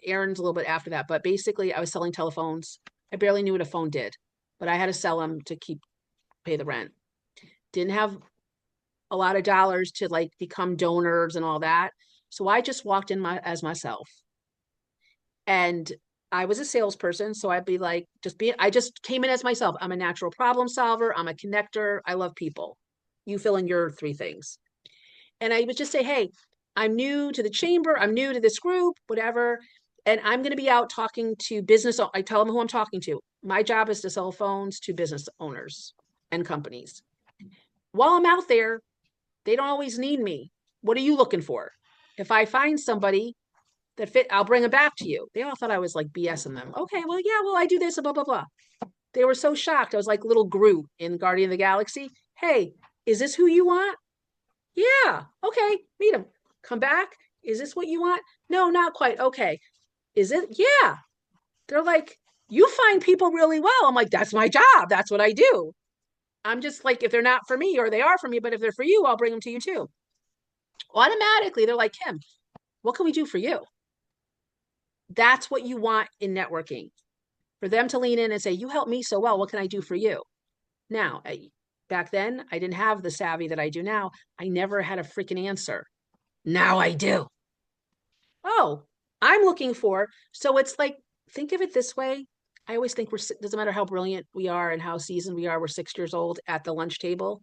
Aaron's a little bit after that, but basically I was selling telephones. I barely knew what a phone did, but I had to sell them to pay the rent. Didn't have a lot of dollars to like become donors and all that. So I just walked in as myself. And I was a salesperson, so I'd be like, I just came in as myself. I'm a natural problem solver. I'm a connector. I love people. You fill in your 3 things. And I would just say, hey, I'm new to the chamber. I'm new to this group, whatever. And I'm going to be out talking to I tell them who I'm talking to. My job is to sell phones to business owners and companies. While I'm out there, they don't always need me. What are you looking for? If I find somebody that fit, I'll bring them back to you. They all thought I was like BSing them. Okay, well, yeah, well, I do this, blah, blah, blah. They were so shocked. I was like little Groot in Guardian of the Galaxy. Hey, is this who you want? Yeah. Okay, meet him. Come back. Is this what you want? No, not quite. Okay. Is it? Yeah. They're like, you find people really well. I'm like, that's my job. That's what I do. I'm just like, if they're not for me or they are for me, but if they're for you, I'll bring them to you too. Automatically, they're like, Kim, what can we do for you? That's what you want in networking, for them to lean in and say, you help me so well. What can I do for you? Now, back then, I didn't have the savvy that I do now. I never had a freaking answer. Now I do. Oh, I'm looking for. So it's like, think of it this way. I always think doesn't matter how brilliant we are and how seasoned we are, we're 6 years old at the lunch table.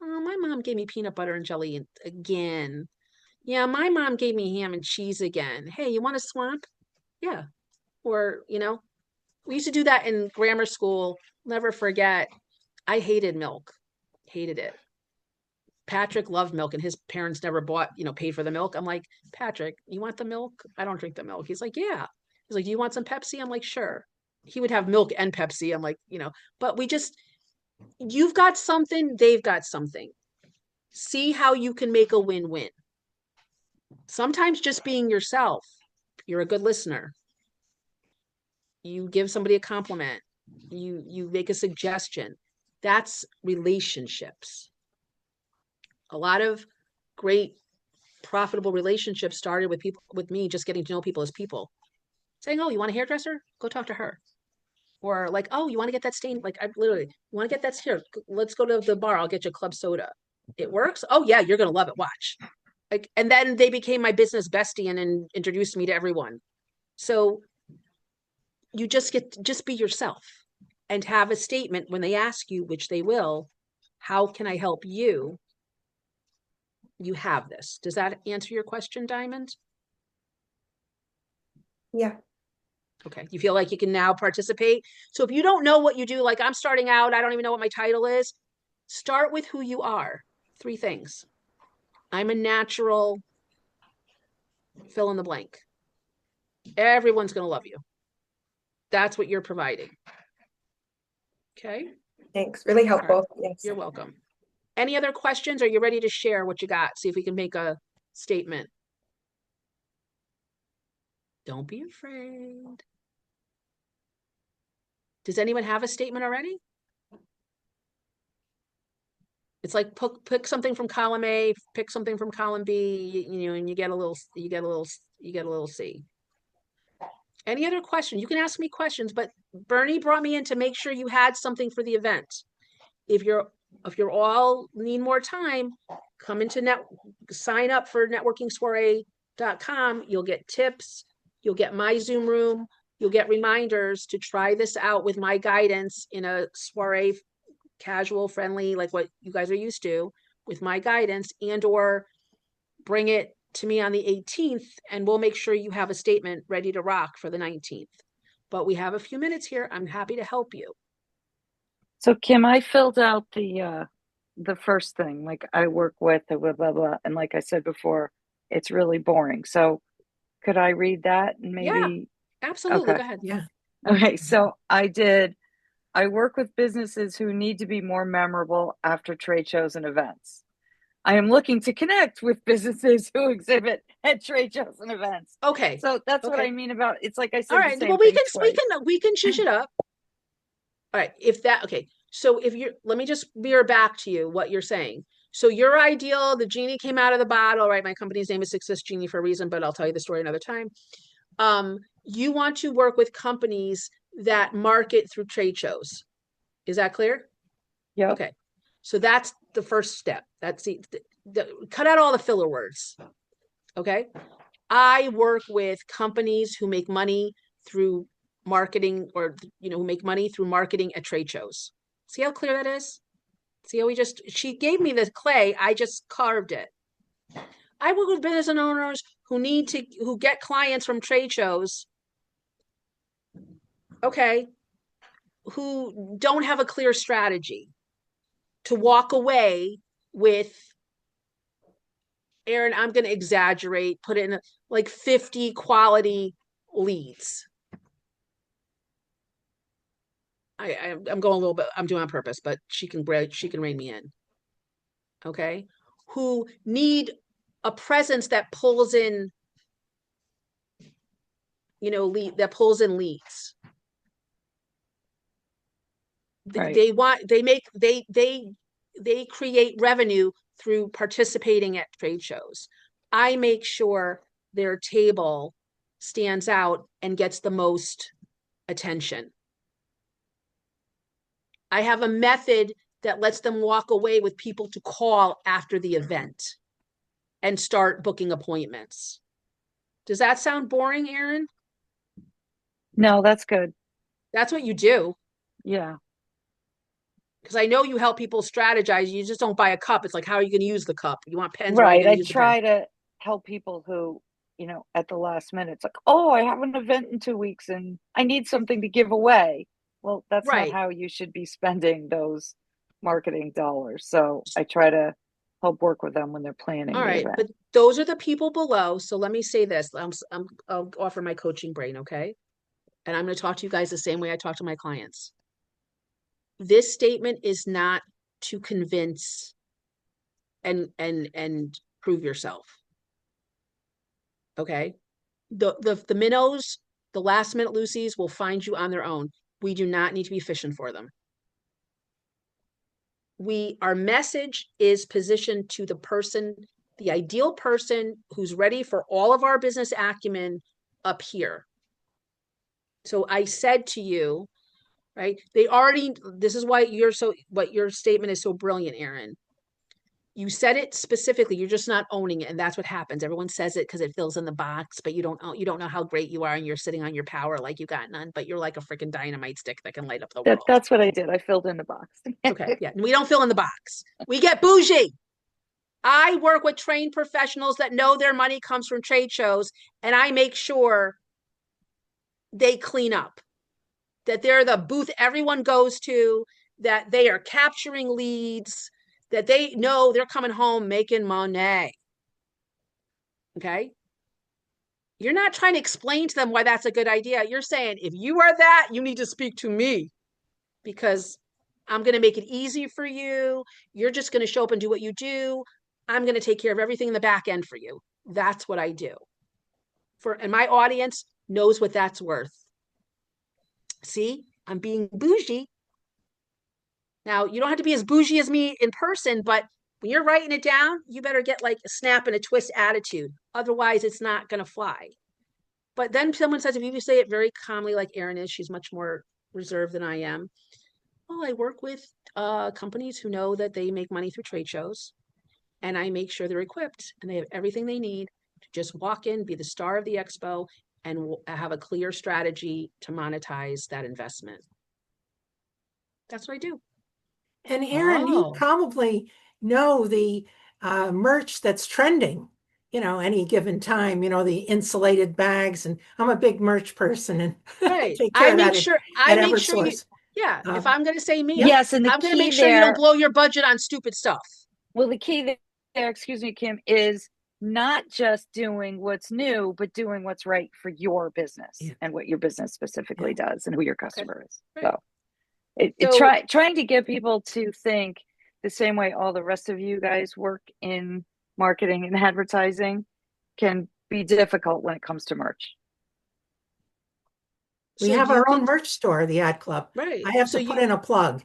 Oh, my mom gave me peanut butter and jelly again. Yeah, my mom gave me ham and cheese again. Hey, you want a swamp? Yeah. Or, we used to do that in grammar school. Never forget. I hated milk. Hated it. Patrick loved milk and his parents never paid for the milk. I'm like, Patrick, you want the milk? I don't drink the milk. He's like, yeah. He's like, do you want some Pepsi? I'm like, sure. He would have milk and Pepsi. I'm like, but you've got something, they've got something. See how you can make a win-win. Sometimes just being yourself, you're a good listener. You give somebody a compliment. You make a suggestion. That's relationships. A lot of great profitable relationships started with me just getting to know people as people. Saying, oh, you want a hairdresser? Go talk to her. Or like, oh, you want to get that stain? Like, I literally, you want to get that here? Let's go to the bar. I'll get you a club soda. It works. Oh yeah, you're gonna love it. Watch. Like, and then they became my business bestie and introduced me to everyone. So you just be yourself and have a statement when they ask you, which they will, how can I help you? You have this. Does that answer your question, Diamond? yeah. Okay. You feel like you can now participate. So if you don't know what you do, like I'm starting out, I don't even know what my title is. Start with who you are. 3 things. I'm a natural, fill in the blank. Everyone's going to love you. That's what you're providing. Okay. Thanks. Really All right. helpful. Yes. You're welcome. Any other questions? Are you ready to share what you got? See if we can make a statement. Don't be afraid. Does anyone have a statement already? It's like pick something from column A, pick something from column B, and you get a little C. Any other question? You can ask me questions, but Bernie brought me in to make sure you had something for the event. If you're if you're all need more time, come into sign up for networkingsoiree.com. You'll get tips. You'll get my Zoom room. You'll get reminders to try this out with my guidance in a soiree, casual, friendly, like what you guys are used to, with my guidance, and or bring it to me on the 18th, and we'll make sure you have a statement ready to rock for the 19th. But we have a few minutes here. I'm happy to help you. So Kim, I filled out the first thing, like I work with blah blah blah, and like I said before, it's really boring. So could I read that and maybe? Absolutely. Okay. Go ahead. Yeah. Okay, so I work with businesses who need to be more memorable after trade shows and events. I am looking to connect with businesses who exhibit at trade shows and events. Okay. So that's what Okay. I mean about, it's like I said All the right. same Well, thing we twice. can change it up. All right. Okay. So let me just veer back to you what you're saying. So your ideal, the genie came out of the bottle, right? My company's name is Success Genie for a reason, but I'll tell you the story another time. You want to work with companies that market through trade shows. Is that clear? Yeah. Okay. So that's the first step. That's cut out all the filler words. Okay. I work with companies who make money through marketing, or, who make money through marketing at trade shows. See how clear that is? See how she gave me the clay, I just carved it. I work with business owners who get clients from trade shows, okay, who don't have a clear strategy to walk away with, Aaron, I'm going to exaggerate, put it in like 50 quality leads. I'm going a little bit, I'm doing on purpose, but she can rein me in. Okay. Who need a presence that pulls in, that pulls in leads. Right. They create revenue through participating at trade shows. I make sure their table stands out and gets the most attention. I have a method that lets them walk away with people to call after the event and start booking appointments. Does that sound boring, Aaron? No, that's good. That's what you do. Yeah. Because I know you help people strategize. You just don't buy a cup. It's like, how are you going to use the cup? You want pens? Right. I use try to help people who, at the last minute, it's like, oh, I have an event in 2 weeks and I need something to give away. Well, that's not how you should be spending those marketing dollars. So I try to help work with them when they're planning. All right, event. but those are the people below. So let me say this. I'll offer my coaching brain, okay? And I'm going to talk to you guys the same way I talk to my clients. This statement is not to convince and prove yourself. Okay? The minnows, the last minute Lucy's will find you on their own. We do not need to be fishing for them. Our message is positioned to the person, the ideal person who's ready for all of our business acumen up here. So I said to you, right? This is why what your statement is so brilliant, Aaron. You said it specifically, you're just not owning it. And that's what happens. Everyone says it because it fills in the box, but you don't know how great you are, and you're sitting on your power like you got none, but you're like a freaking dynamite stick that can light up the world. That's what I did. I filled in the box. Okay. Yeah. And we don't fill in the box. We get bougie. I work with trained professionals that know their money comes from trade shows, and I make sure they clean up, that they're the booth everyone goes to, that they are capturing leads, that they know they're coming home making money. Okay? You're not trying to explain to them why that's a good idea. You're saying, if you are that, you need to speak to me, because I'm going to make it easy for you. You're just going to show up and do what you do. I'm going to take care of everything in the back end for you. That's what I do. And my audience knows what that's worth. See, I'm being bougie. Now, you don't have to be as bougie as me in person, but when you're writing it down, you better get like a snap and a twist attitude. Otherwise, it's not going to fly. But then someone says, if you say it very calmly like Erin is, she's much more reserved than I am. Well, I work with companies who know that they make money through trade shows, and I make sure they're equipped and they have everything they need to just walk in, be the star of the expo, and have a clear strategy to monetize that investment. That's what I do. And Aaron, you Oh. probably know the merch that's trending, any given time, the insulated bags. And I'm a big merch person and Right. take care I of make that sure at you, Eversource. yeah, if Um, I'm going to say me, Yep. Yes, and the I'm going to make key sure you don't there, blow your budget on stupid stuff. well, the key there, excuse me, Kim, is not just doing what's new, but doing what's right for your business Yeah. and what your business specifically does and who your customer is. Right. So trying to get people to think the same way all the rest of you guys work in marketing and advertising can be difficult when it comes to merch. We So have you our own can, merch store, the Ad Club. right. I have So to put you, in a plug.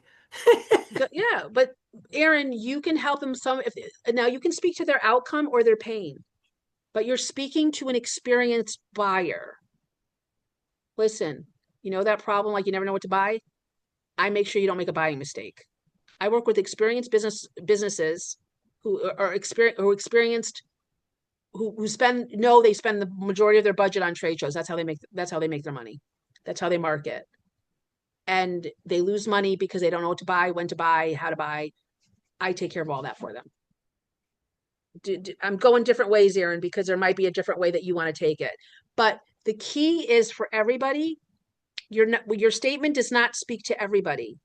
yeah, but Aaron, you can help them if now you can speak to their outcome or their pain, but you're speaking to an experienced buyer. Listen, you know that problem like you never know what to buy? I make sure you don't make a buying mistake. I work with experienced businesses who are experienced who spend they spend the majority of their budget on trade shows. That's how they make their money. That's how they market. And they lose money because they don't know what to buy, when to buy, how to buy. I take care of all that for them. I'm going different ways, Aaron, because there might be a different way that you want to take it. But the key is for everybody, your statement does not speak to everybody.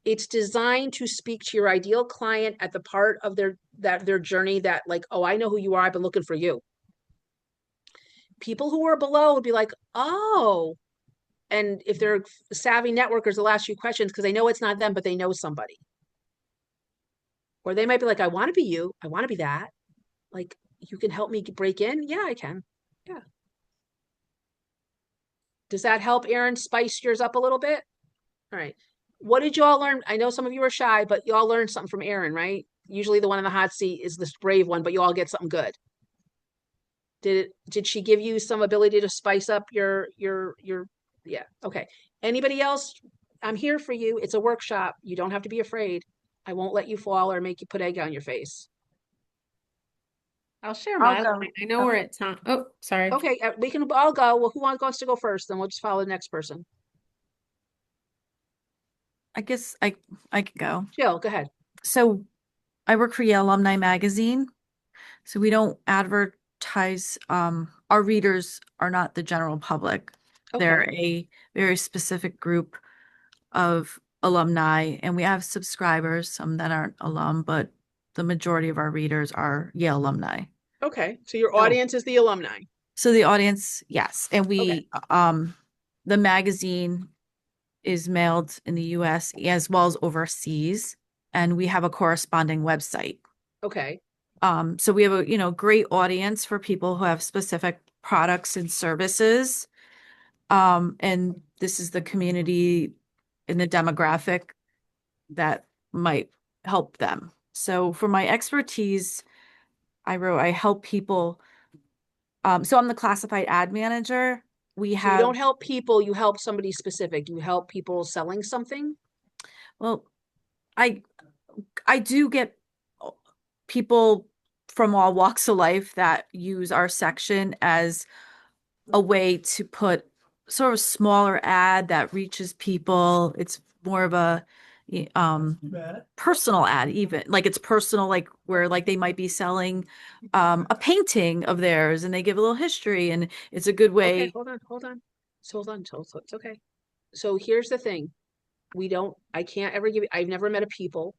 It's designed to speak to your ideal client at the part of their journey that like, oh, I know who you are. I've been looking for you. People who are below would be like, oh, and if they're savvy networkers, they'll ask you questions because they know it's not them, but they know somebody. Or they might be like, I want to be you. I want to be that. Like, you can help me break in? Yeah, I can. Yeah. Does that help, Aaron, spice yours up a little bit? All right. What did you all learn? I know some of you are shy, but you all learned something from Aaron, right? Usually the one in the hot seat is this brave one, but you all get something good. Did she give you some ability to spice up your yeah, okay. Anybody else? I'm here for you. It's a workshop. You don't have to be afraid. I won't let you fall or make you put egg on your face. I'll share I'll my go. line. I know we're at time. Oh, sorry. Okay, we can all go. Well, who wants to go first? Then we'll just follow the next person. I guess I could go. Jill, go ahead. So I work for Yale Alumni Magazine. So we don't advertise, our readers are not the general public. They're a very specific group of alumni, and we have subscribers, some that aren't alum, but the majority of our readers are Yale alumni. Okay, so your audience is the alumni. So the audience, yes. And Okay. The magazine is mailed in the US as well as overseas, and we have a corresponding website. Okay. So we have a, great audience for people who have specific products and services. And this is the community and the demographic that might help them. So for my expertise, I help people. So I'm the classified ad manager. So you don't help people, you help somebody specific. You help people selling something. Well, I do get people from all walks of life that use our section as a way to put sort of a smaller ad that reaches people. It's more of a personal ad, even like it's personal, like where like they might be selling a painting of theirs and they give a little history, and it's a good way. Okay, hold on. So it's okay. So here's the thing. I can't ever I've never met a people.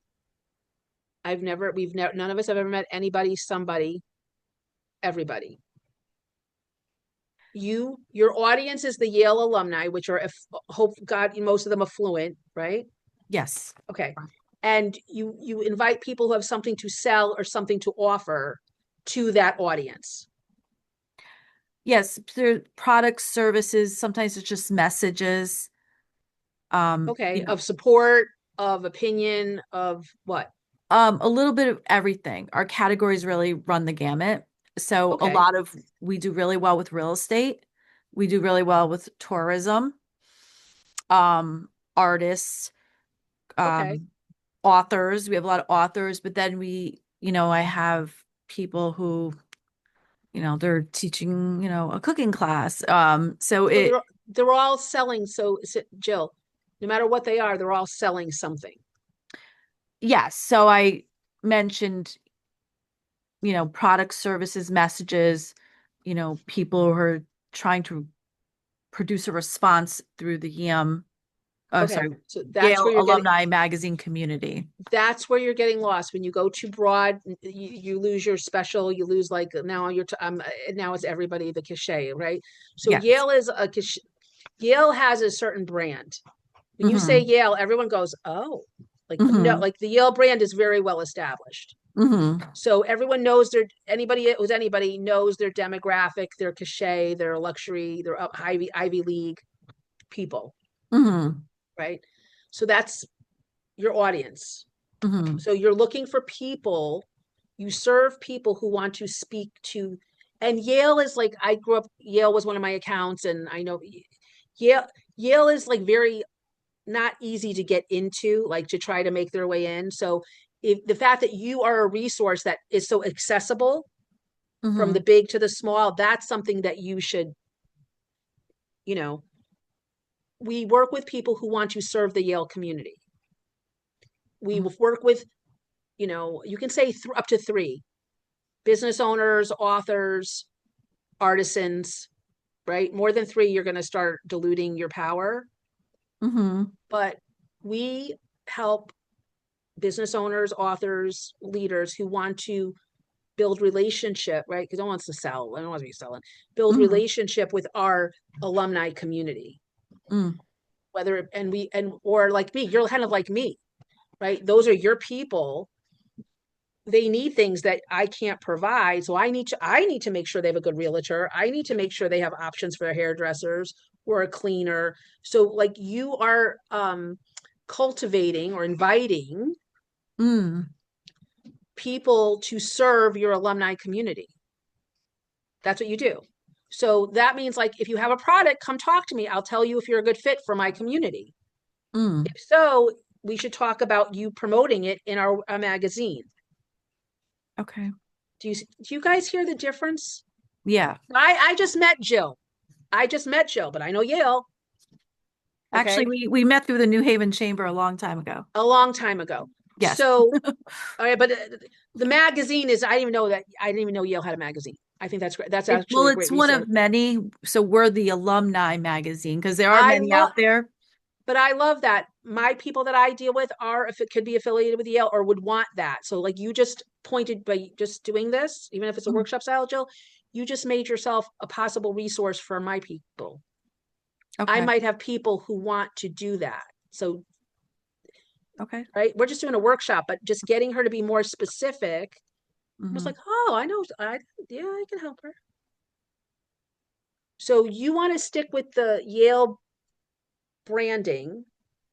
None of us have ever met anybody, somebody, everybody. Your audience is the Yale alumni, which are, hope God, most of them affluent, right? Yes. Okay. And you invite people who have something to sell or something to offer to that audience. Yes, through products, services, sometimes it's just messages. Okay, of support, of opinion, of what? A little bit of everything. Our categories really run the gamut. So we do really well with real estate. We do really well with tourism, artists, Okay. authors. We have a lot of authors, but then I have people who, they're teaching, a cooking class. So So it, they're all selling. So Jill, no matter what they are, they're all selling something. yes. So I mentioned, product services, messages, people who are trying to produce a response through the Okay. So that's Yale where you're getting, Alumni Magazine community. that's where you're getting lost. When you go too broad, you lose your special, you lose like now now it's everybody the cachet, right? So Yes. Yale is a cachet. Yale has a certain brand. When you say Mhm. Yale, everyone goes, oh, like no, Mhm. like the Yale brand is very well established. Mhm. So everyone knows anybody knows their demographic, their cachet, their luxury, their Ivy League people, Mhm. right? So that's your audience. Mhm. So you're looking for people, you serve people who want to speak to, and Yale is like, I grew up, Yale was one of my accounts, and I know Yale is like very not easy to get into, like to try to make their way in. So if the fact that you are a resource that is so accessible from the Mhm. big to the small, that's something that you should, you know, we work with people who want to serve the Yale community. We will work with, you can say up to 3 business owners, authors, artisans, right? More than 3, you're going to start diluting your power. Mhm. But we help business owners, authors, leaders who want to build relationship, right? Because no one wants to sell. I don't want to be selling. Build Mhm. relationship with our alumni community. Mm. Whether or like me, you're kind of like me, right? Those are your people. They need things that I can't provide. So I need to make sure they have a good realtor. I need to make sure they have options for their hairdressers or a cleaner. So like you are cultivating or inviting Mm. people to serve your alumni community. That's what you do. So that means like if you have a product, come talk to me. I'll tell you if you're a good fit for my community. Mm. If so, we should talk about you promoting it in our magazine. Okay. Do you guys hear the difference? Yeah. I just met Jill. But I know Yale. Okay. Actually, we met through the New Haven Chamber a long time ago. A long time ago. Yes. So, all right, but the magazine is, I didn't even know Yale had a magazine. I think that's great. That's actually a great It's one resource. of many. So we're the alumni magazine because there are I many love, out there. but I love that my people that I deal with are, if it could be affiliated with Yale or would want that. So like you just pointed by just doing this, even if it's a Mhm. workshop style, Jill, you just made yourself a possible resource for my people. I Okay. might have people who want to do that. So, Okay. right, we're just doing a workshop, but just getting her to be more specific. I was Mhm. like, oh, I know, yeah, I can help her. So you want to stick with the Yale branding.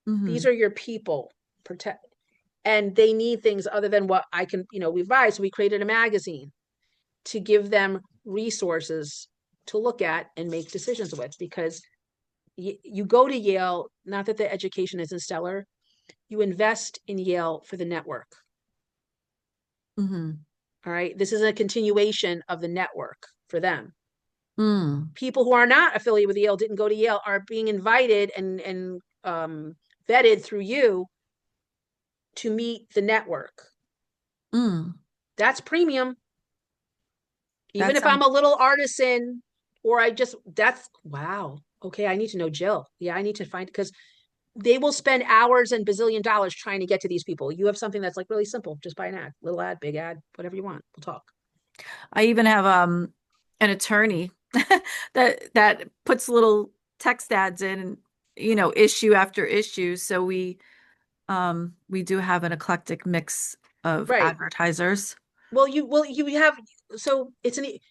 These Mhm. are your people. Protect, and they need things other than what I can, we advise. So we created a magazine to give them resources to look at and make decisions with, because you go to Yale, not that the education isn't stellar, you invest in Yale for the network. Mhm. All right. This is a continuation of the network for them. Mm. People who are not affiliated with Yale, didn't go to Yale, are being invited and vetted through you to meet the network. Mm. That's premium. Even That if I'm sounds. a little artisan, or that's wow. Okay, I need to know Jill. Yeah, I need to find, because they will spend hours and bazillion dollars trying to get to these people. You have something that's like really simple. Just buy an ad, little ad, big ad, whatever you want. We'll talk. I even have an attorney that puts little text ads in, issue after issue. So we do have an eclectic mix of Right. advertisers. Well, you have, so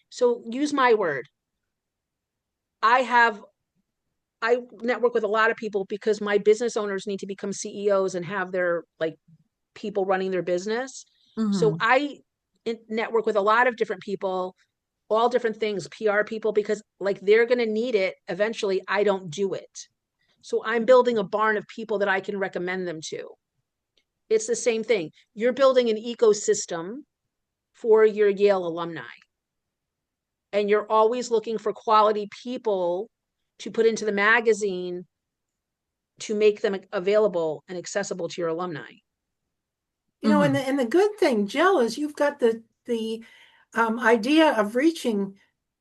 so use my word. I network with a lot of people because my business owners need to become CEOs and have their like people running their business. So Mhm. I network with a lot of different people, all different things, PR people, because like they're going to need it eventually. I don't do it. So I'm building a barn of people that I can recommend them to. It's the same thing. You're building an ecosystem for your Yale alumni. And you're always looking for quality people to put into the magazine to make them available and accessible to your alumni. You know, and the good thing, Jill, is you've got the idea of reaching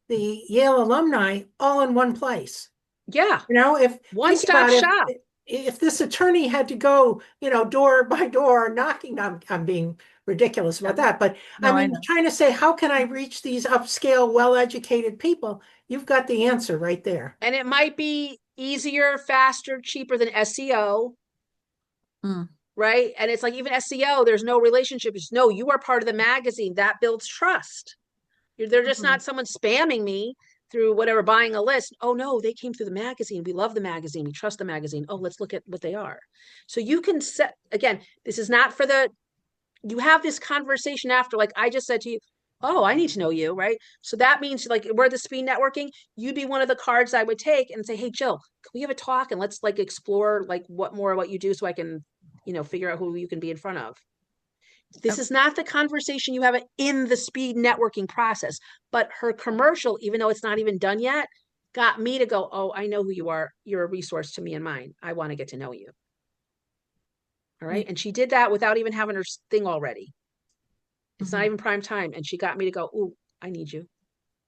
the Yale alumni all in one place. Yeah. You know, if one-stop shop. If this attorney had to go, you know, door by door knocking, I'm being ridiculous about that, but No, I mean, trying to say, how can I reach these upscale, well-educated people? You've got the answer right there. And it might be easier, faster, cheaper than SEO. Right? And it's like, even SEO, there's no relationship. It's no, you are part of the magazine. That builds trust. They're just not someone spamming me through whatever, buying a list. Oh no, they came through the magazine. We love the magazine. We trust the magazine. Oh, let's look at what they are. So you can set, again, this is not for you have this conversation after, like I just said to you, oh, I need to know you, right? So that means, like, we're the speed networking. You'd be one of the cards I would take and say, hey, Jill, can we have a talk and let's like explore like what you do, so I can, you know, figure out who you can be in front of. This is not the conversation you have in the speed networking process, but her commercial, even though it's not even done yet, got me to go, oh, I know who you are. You're a resource to me and mine. I want to get to know you. All right. And she did that without even having her thing already. It's not even prime time. And she got me to go, ooh, I need you.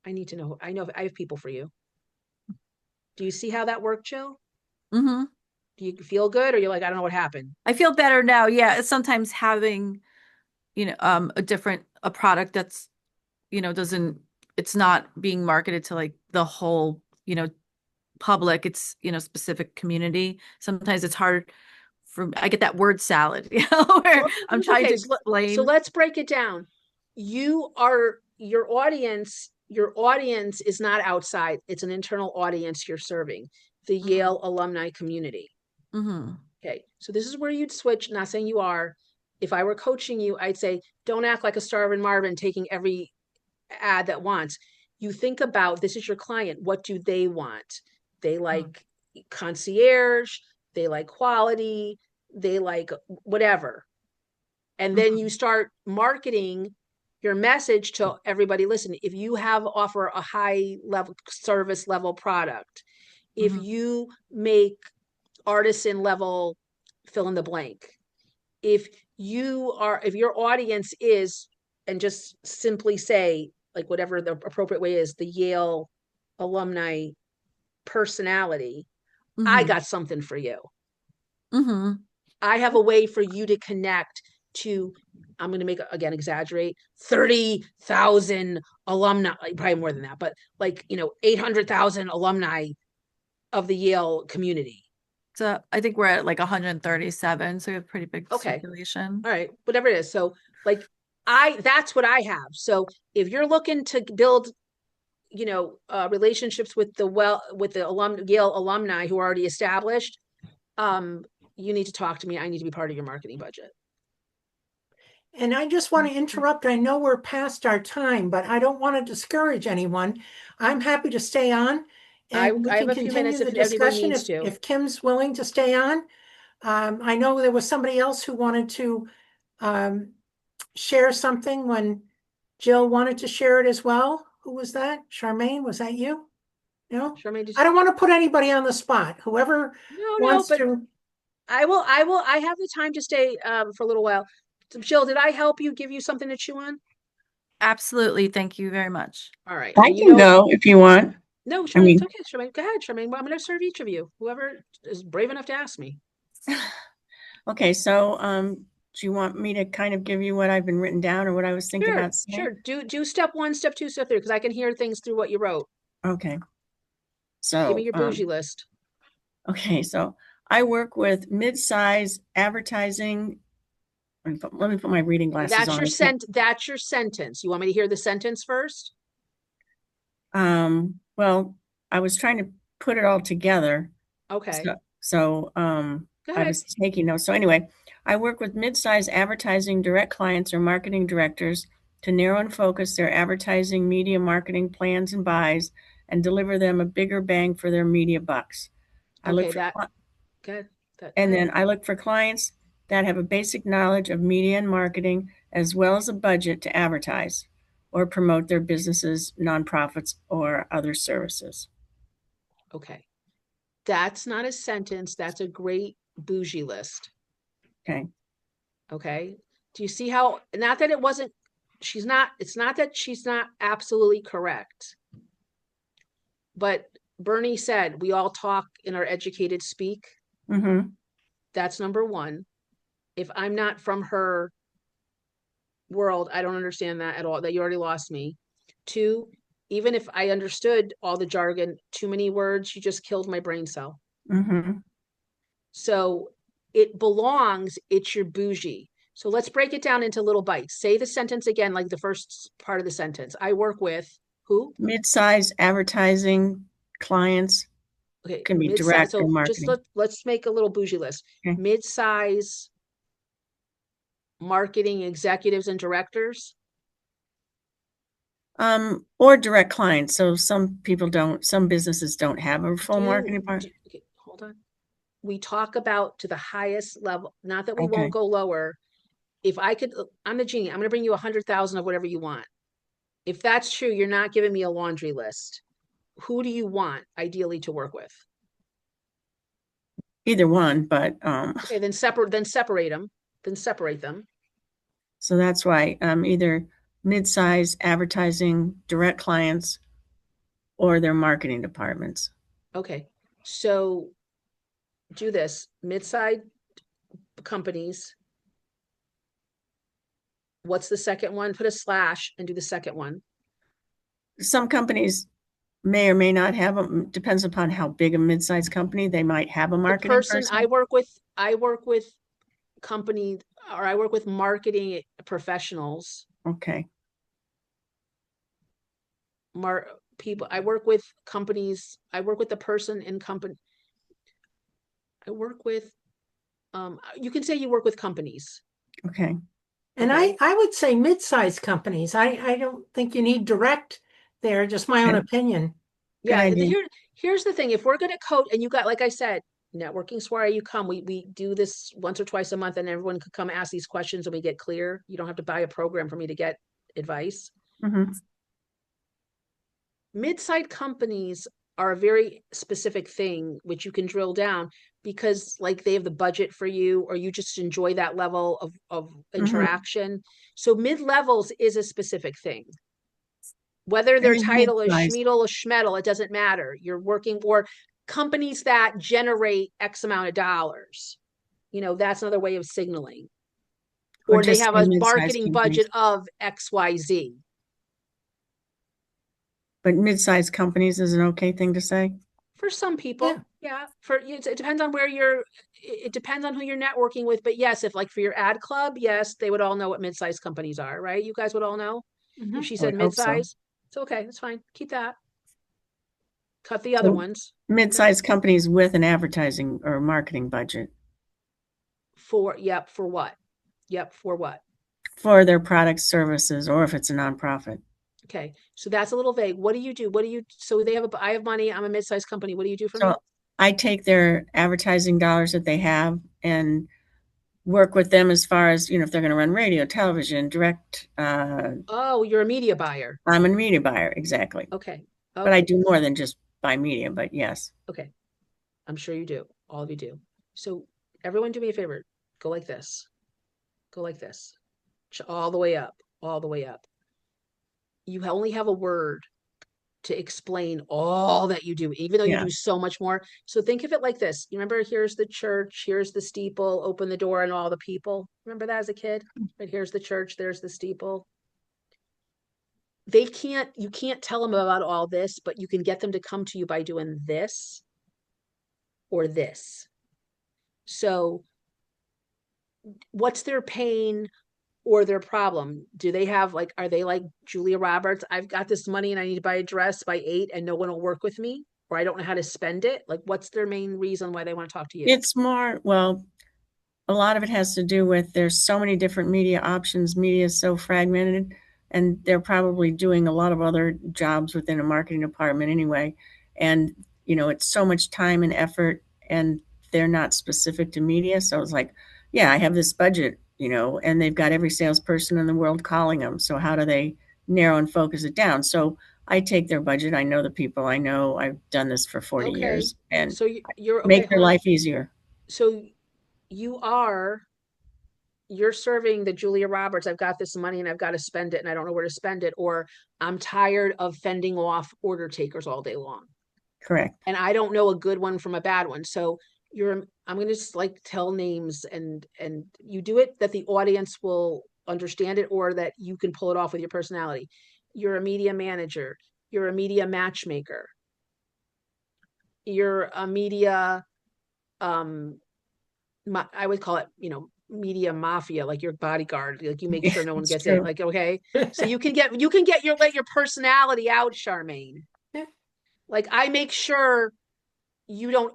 I need to know. I know I have people for you. Do you see how that worked, Jill? Do you feel good, or you're like, I don't know what happened? I feel better now. Yeah. Sometimes having, you know, a product that's, you know, it's not being marketed to like the whole, you know, public. It's, you know, specific community. Sometimes it's hard I get that word salad, you know, where I'm trying to explain. So let's break it down. Your audience is not outside. It's an internal audience you're serving, the Yale alumni community. Okay. So this is where you'd switch. Not saying you are. If I were coaching you, I'd say, don't act like a Starvin Marvin taking every ad that wants. You think about, this is your client. What do they want? They like concierge. They like quality. They like whatever. And then you start marketing your message to everybody. Listen, if you offer a high level service level product, if you make artisan level fill in the blank, if your audience is, and just simply say, like, whatever the appropriate way is, the Yale alumni personality, I got something for you. I have a way for you to connect to, I'm going to exaggerate, 30,000 alumni, probably more than that, but like, 800,000 alumni of the Yale community. So I think we're at like 137. So we have pretty big circulation. All right. Whatever it is. So like, that's what I have. So if you're looking to build, relationships with the Yale alumni who are already established, you need to talk to me. I need to be part of your marketing budget. And I just want to interrupt. I know we're past our time, but I don't want to discourage anyone. I'm happy to stay on. And we I have can a few continue minutes the if everybody discussion needs to. if Kim's willing to stay on. I know there was somebody else who wanted to share something when Jill wanted to share it as well. Who was that? Charmaine, was that you? No? Charmaine, I don't want to put anybody on the spot. Whoever wants to. I will. I have the time to stay for a little while. So, Jill, did I help you, give you something to chew on? Absolutely. Thank you very much. All right. I can go if you want. No, Charmaine, it's okay. Charmaine, go ahead, Charmaine. I'm going to serve each of you. Whoever is brave enough to ask me. Okay, so do you want me to kind of give you what I've been written down or what I was thinking about saying? Sure. Do step 1, step 2, step 3, because I can hear things through what you wrote. Okay. So give me your bougie list. Okay, so I work with mid-size advertising. Let me put my reading glasses on. That's your sentence. You want me to hear the sentence first? Well, I was trying to put it all together. Okay. So I was taking notes. So anyway, I work with mid-size advertising direct clients or marketing directors to narrow and focus their advertising media marketing plans and buys and deliver them a bigger bang for their media bucks. I look for clients that have a basic knowledge of media and marketing, as well as a budget to advertise or promote their businesses, nonprofits, or other services. Okay. That's not a sentence. That's a great bougie list. Okay. Okay. Do you see how, not that it wasn't, it's not that she's not absolutely correct. But Bernie said, we all talk in our educated speak. Mm-hmm. That's number one. If I'm not from her world, I don't understand that at all, that you already lost me. Two, even if I understood all the jargon, too many words, you just killed my brain cell. Mm-hmm. So it belongs, it's your bougie. So let's break it down into little bites. Say the sentence again, like the first part of the sentence. I work with who? Mid-size advertising clients. Okay, Can be mid-size. direct So or just marketing. let's make a little bougie list. Okay. Mid-size marketing executives and directors. Or direct clients. So some businesses don't have a full marketing department. Okay, hold on. We talk about to the highest level, not that we Okay. won't go lower. If I could, I'm the genie. I'm going to bring you 100,000 of whatever you want. If that's true, you're not giving me a laundry list. Who do you want ideally to work with? Either one, but Okay, then separate them. Then separate them. So that's why either mid-size advertising direct clients or their marketing departments. Okay, so do this. Mid-size companies. What's the second one? Put a slash and do the second one. Some companies may or may not have them. Depends upon how big a mid-size company. They might have a marketing person. I work with company, or I work with marketing professionals. Okay. People. I work with companies. I work with the person in company. I work with. You can say you work with companies. Okay. And Okay. I would say mid-sized companies. I don't think you need direct there, just my own opinion. Yeah, here's the thing. If we're going to code, and you got, like I said, networking soiree, you come, we do this once or twice a month, and everyone could come ask these questions and we get clear. You don't have to buy a program for me to get advice. Mm-hmm. Mid-sized companies are a very specific thing, which you can drill down because like they have the budget for you, or you just enjoy that level of interaction. So mid-levels is a specific thing. Whether their title is Schmiedel or Schmedel, it doesn't matter. You're working for companies that generate X amount of dollars. You know, that's another way of signaling. Or they have a marketing budget of XYZ. But mid-sized companies is an okay thing to say? For some people, yeah. It depends on it depends on who you're networking with. But yes, if like for your ad club, yes, they would all know what mid-sized companies are, right? You guys would all know. Mm-hmm. If she said mid-size, it's okay. It's fine. Keep that. Cut the other ones. Mid-sized companies with an advertising or marketing budget. For what? For what? For their products, services, or if it's a nonprofit. Okay, so that's a little vague. What do you do? So I have money, I'm a mid-sized company. What do you do for me? I take their advertising dollars that they have and work with them as far as, if they're going to run radio, television, direct. Oh, you're a media buyer. I'm a media buyer, exactly. Okay. But I do more than just buy media, but yes. Okay. I'm sure you do. All of you do. So everyone do me a favor. Go like this. Go like this. All the way up. All the way up. You only have a word to explain all that you do, even though you do so much more. So think of it like this. You remember, here's the church, here's the steeple, open the door and all the people. Remember that as a kid? Right, here's the church, there's the steeple. You can't tell them about all this, but you can get them to come to you by doing this or this. So what's their pain or their problem? Do they have are they like Julia Roberts? I've got this money and I need to buy a dress by 8 and no one will work with me, or I don't know how to spend it. Like, what's their main reason why they want to talk to you? It's more, a lot of it has to do with there's so many different media options. Media is so fragmented, and they're probably doing a lot of other jobs within a marketing department anyway. And, it's so much time and effort, and they're not specific to media. So it's like, yeah, I have this budget, and they've got every salesperson in the world calling them. So how do they narrow and focus it down? So I take their budget. I know the people. I know I've done this for 40 Okay. years and So you're okay, make their hold on. life easier. So you're serving the Julia Roberts, I've got this money and I've got to spend it and I don't know where to spend it, or I'm tired of fending off order takers all day long. Correct. And I don't know a good one from a bad one. So I'm going to just like tell names and you do it that the audience will understand it or that you can pull it off with your personality. You're a media manager. You're a media matchmaker. You're a media, I would call it, media mafia, like your bodyguard, like you make sure no one gets in. Like, okay. So you can get let your personality out, Charmaine. Like I make sure you don't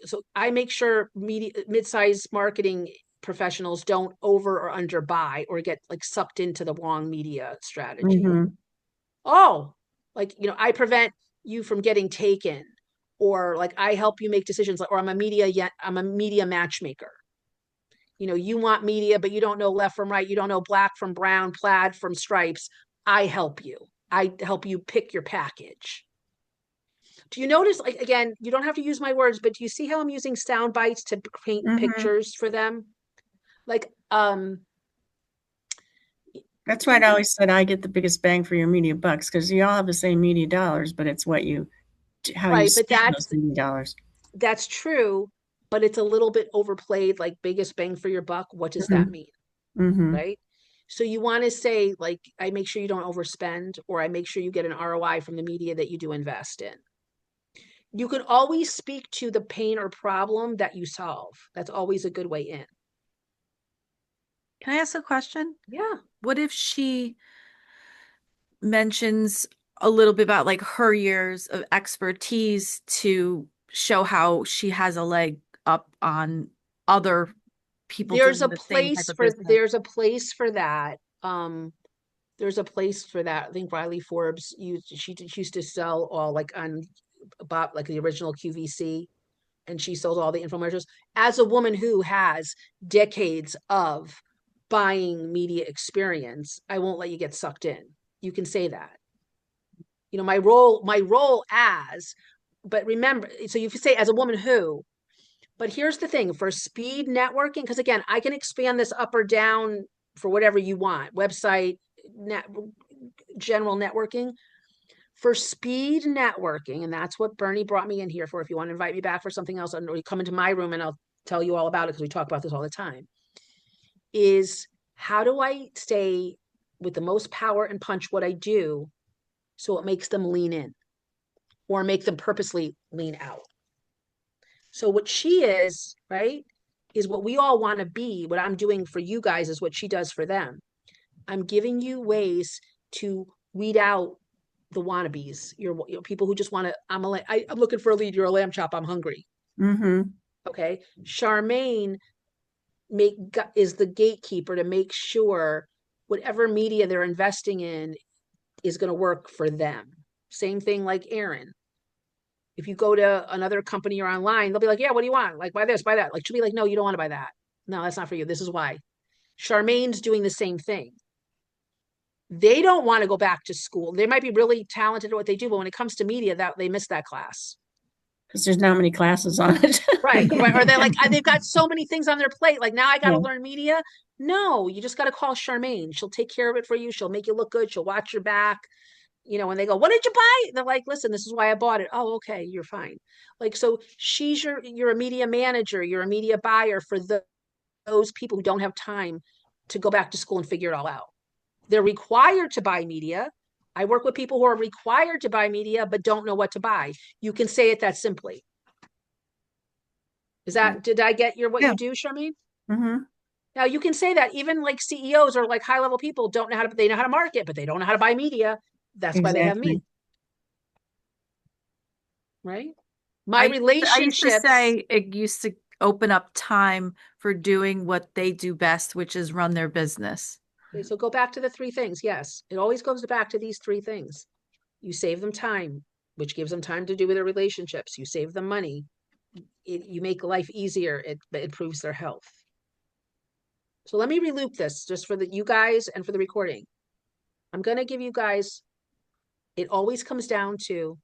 so I make sure mid-sized marketing professionals don't over or under buy or get like sucked into the wrong media strategy. Mhm. Oh, like, I prevent you from getting taken, or like I help you make decisions, or I'm a media matchmaker. You want media, but you don't know left from right. You don't know black from brown, plaid from stripes. I help you. I help you pick your package. Do you notice, like, again, you don't have to use my words, but do you see how I'm using sound bites to paint pictures for them? Like, that's why I always said I get the biggest bang for your media bucks, because you all have the same media dollars, but it's how you spend those media dollars. That's true, but it's a little bit overplayed, like biggest bang for your buck. What does that mean? Right? So you want to say, like, I make sure you don't overspend, or I make sure you get an ROI from the media that you do invest in. You can always speak to the pain or problem that you solve. That's always a good way in. Can I ask a question? Yeah. What if she mentions a little bit about like her years of expertise to show how she has a leg up on other people? There's a place for that. There's a place for that. I think Riley Forbes she used to sell all like on about like the original QVC, and she sells all the infomercials. As a woman who has decades of buying media experience, I won't let you get sucked in. You can say that. My role as, but remember, so you say as a woman who, but here's the thing for speed networking, because again, I can expand this up or down for whatever you want, website, general networking. For speed networking, and that's what Bernie brought me in here for. If you want to invite me back for something else, or you come into my room and I'll tell you all about it, because we talk about this all the time, is how do I stay with the most power and punch what I do so it makes them lean in or make them purposely lean out. So what she is, right, is what we all want to be. What I'm doing for you guys is what she does for them. I'm giving you ways to weed out the wannabes, your people who just want to, I'm looking for a lead, you're a lamb chop, I'm hungry. Okay. Charmaine is the gatekeeper to make sure whatever media they're investing in is going to work for them. Same thing like Aaron. If you go to another company or online, they'll be like, yeah, what do you want? Like, buy this, buy that. Like, she'll be like, no, you don't want to buy that. No, that's not for you. This is why. Charmaine's doing the same thing. They don't want to go back to school. They might be really talented at what they do, but when it comes to media, that they miss that class. Because there's not many classes on it. Right. Or they're like, they've got so many things on their plate. Like, now I got to learn media. No, you just got to call Charmaine. She'll take care of it for you. She'll make you look good. She'll watch your back. When they go, what did you buy? They're like, listen, this is why I bought it. Oh, okay, you're fine. Like, so you're a media manager. You're a media buyer for those people who don't have time to go back to school and figure it all out. They're required to buy media. I work with people who are required to buy media, but don't know what to buy. You can say it that simply. Did I get what you do, Charmaine? Now you can say that even like CEOs or like high level people they know how to market, but they don't know how to buy media. That's why they have me. Right? My relationship. I used to say it used to open up time for doing what they do best, which is run their business. Okay, so go back to the three things. Yes, it always goes back to these three things. You save them time, which gives them time to do with their relationships. You save them money. You make life easier. It improves their health. So let me reloop this just for you guys and for the recording. I'm going to give you guys, it always comes down to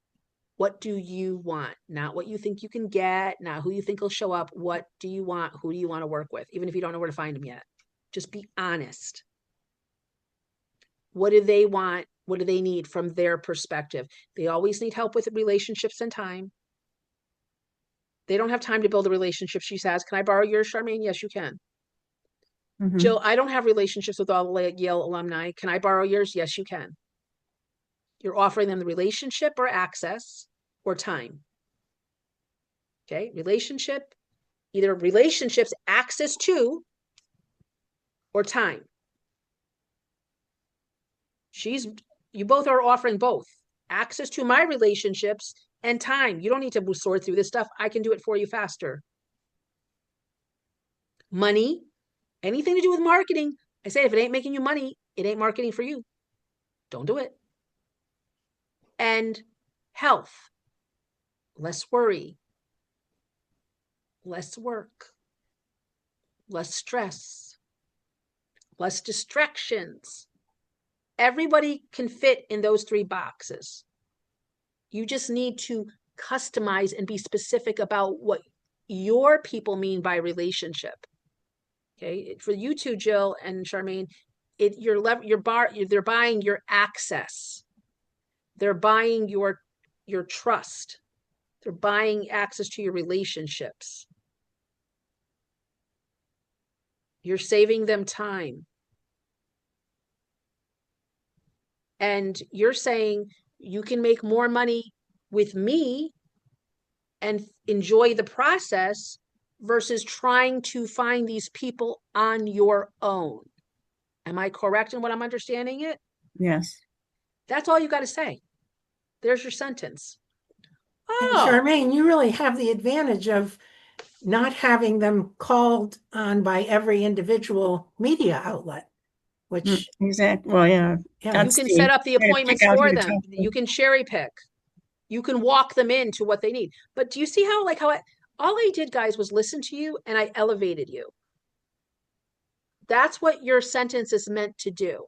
what do you want? Not what you think you can get, not who you think will show up. What do you want? Who do you want to work with? Even if you don't know where to find them yet. Just be honest. What do they want? What do they need from their perspective? They always need help with relationships and time. They don't have time to build a relationship. She says, can I borrow yours, Charmaine? Yes, you can. Mhm. Jill, I don't have relationships with all the Yale alumni. Can I borrow yours? Yes, you can. You're offering them the relationship or access or time. Okay, relationship, either relationships, access to, or time. You both are offering both access to my relationships and time. You don't need to sort through this stuff. I can do it for you faster. Money, anything to do with marketing. I say, if it ain't making you money, it ain't marketing for you. Don't do it. And health, less worry, less work, less stress, less distractions. Everybody can fit in those 3 boxes. You just need to customize and be specific about what your people mean by relationship. Okay, for you two, Jill and Charmaine, they're buying your access. They're buying your trust. They're buying access to your relationships. You're saving them time. And you're saying you can make more money with me and enjoy the process versus trying to find these people on your own. Am I correct in what I'm understanding it? Yes. That's all you got to say. There's your sentence. And Oh, Charmaine, you really have the advantage of not having them called on by every individual media outlet, which, Exactly. Well, yeah. yeah, you can set up the appointments for them. You can cherry pick. You can walk them into what they need. But do you see how all I did, guys, was listen to you and I elevated you. That's what your sentence is meant to do.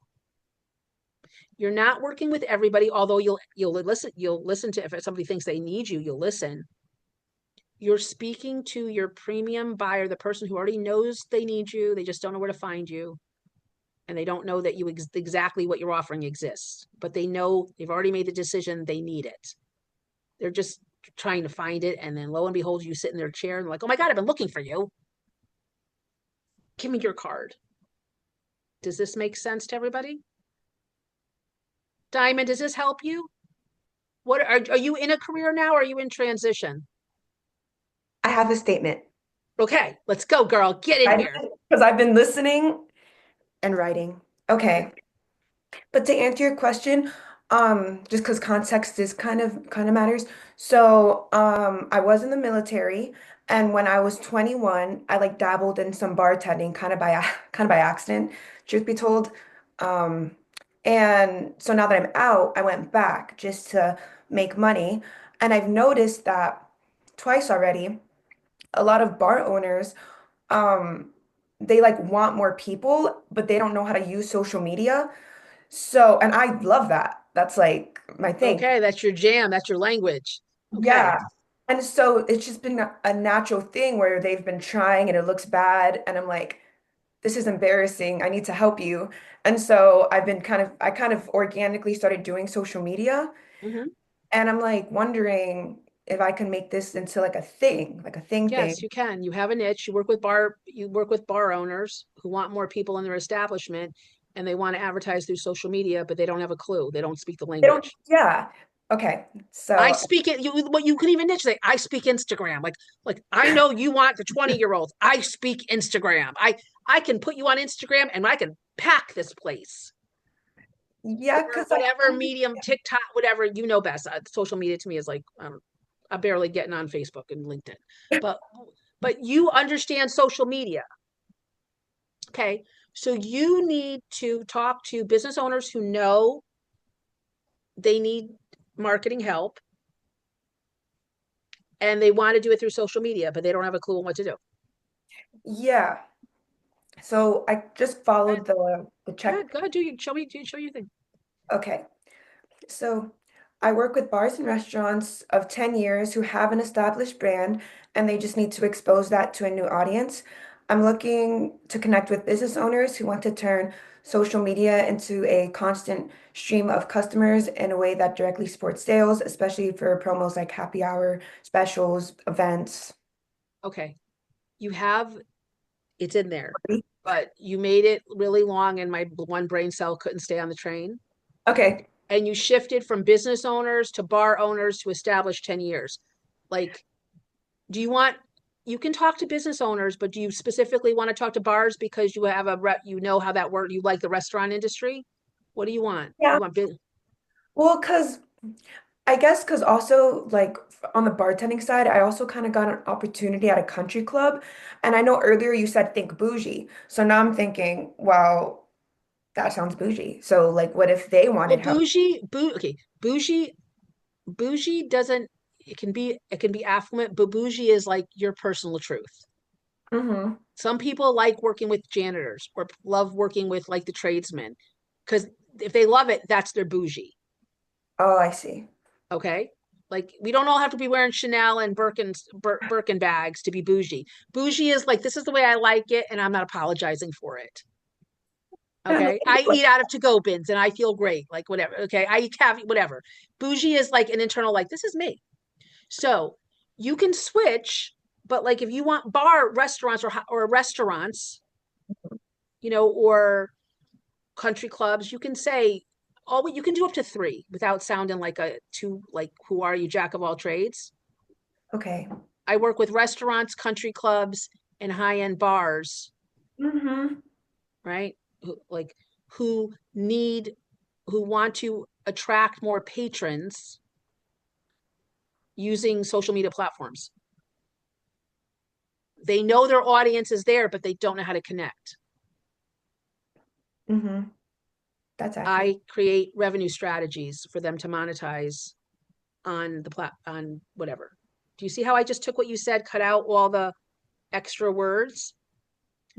You're not working with everybody, although you'll listen to, if somebody thinks they need you, you'll listen. You're speaking to your premium buyer, the person who already knows they need you. They just don't know where to find you. And they don't know that exactly what you're offering exists, but they know they've already made the decision they need it. They're just trying to find it. And then lo and behold, you sit in their chair and like, oh my God, I've been looking for you. Give me your card. Does this make sense to everybody? Diamond, does this help you? What are you in a career now? Or are you in transition? I have a statement. Okay, let's go, girl. Get in here. Because I've been listening and writing. Okay. But to answer your question, just because context is kind of matters. So, I was in the military, and when I was 21, I like dabbled in some bartending, kind of by accident, truth be told. Um, and so now that I'm out, I went back just to make money, and I've noticed that twice already, a lot of bar owners, um, they like want more people, but they don't know how to use social media. So, and I love that. That's like my thing. Okay, that's your jam. That's your language. Okay. Yeah. And so it's just been a natural thing where they've been trying and it looks bad. And I'm like, this is embarrassing. I need to help you. And so I kind of organically started doing social media. Mhm. And I'm like wondering if I can make this into like a thing Yes, thing. you can. You have a niche. You work with bar owners who want more people in their establishment and they want to advertise through social media, but they don't have a clue. They don't speak the They don't, language. yeah. Okay. I So, speak it. You can even niche say, I speak Instagram. Like I know you want the 20-year-olds. I speak Instagram. I can put you on Instagram and I can pack this place. yeah, Or because whatever medium, TikTok, whatever, you know best. Social media to me is like, I'm barely getting on Facebook and LinkedIn, but you understand social media. Okay. So you need to talk to business owners who know they need marketing help and they want to do it through social media, but they don't have a clue on what to do. yeah. So I just followed the Go check. ahead, show your thing. Okay. So I work with bars and restaurants of 10 years who have an established brand and they just need to expose that to a new audience. I'm looking to connect with business owners who want to turn social media into a constant stream of customers in a way that directly supports sales, especially for promos like happy hour, specials, events. Okay. It's in there, but you made it really long and my one brain cell couldn't stay on the train. Okay. And you shifted from business owners to bar owners to established 10 years. Like, you can talk to business owners, but do you specifically want to talk to bars because you have you know how that works, you like the restaurant industry? What do you want? Yeah. You want business? Well, because also like on the bartending side, I also kind of got an opportunity at a country club. And I know earlier you said think bougie. So now I'm thinking, well, that sounds bougie. So like what if they Well, wanted help? bougie doesn't, it can be affluent, but bougie is like your personal truth. Mm-hmm. Some people like working with janitors or love working with like the tradesmen because if they love it, that's their bougie. Oh, I see. Okay. Like we don't all have to be wearing Chanel and Birkin bags to be bougie. Bougie is like, this is the way I like it, and I'm not apologizing for it. Okay. I eat out of to-go bins and I feel great. Like whatever. Okay. I eat caviar, whatever. Bougie is like an internal, like, this is me. So you can switch, but like if you want bar restaurants or restaurants, or country clubs, you can say, oh, you can do up to 3 without sounding like who are you, jack of all trades. Okay. I work with restaurants, country clubs, and high-end bars, Mm-hmm. right? Who want to attract more patrons using social media platforms. They know their audience is there, but they don't know how to connect. Mm-hmm. That's accurate. I create revenue strategies for them to monetize on whatever. Do you see how I just took what you said, cut out all the extra words?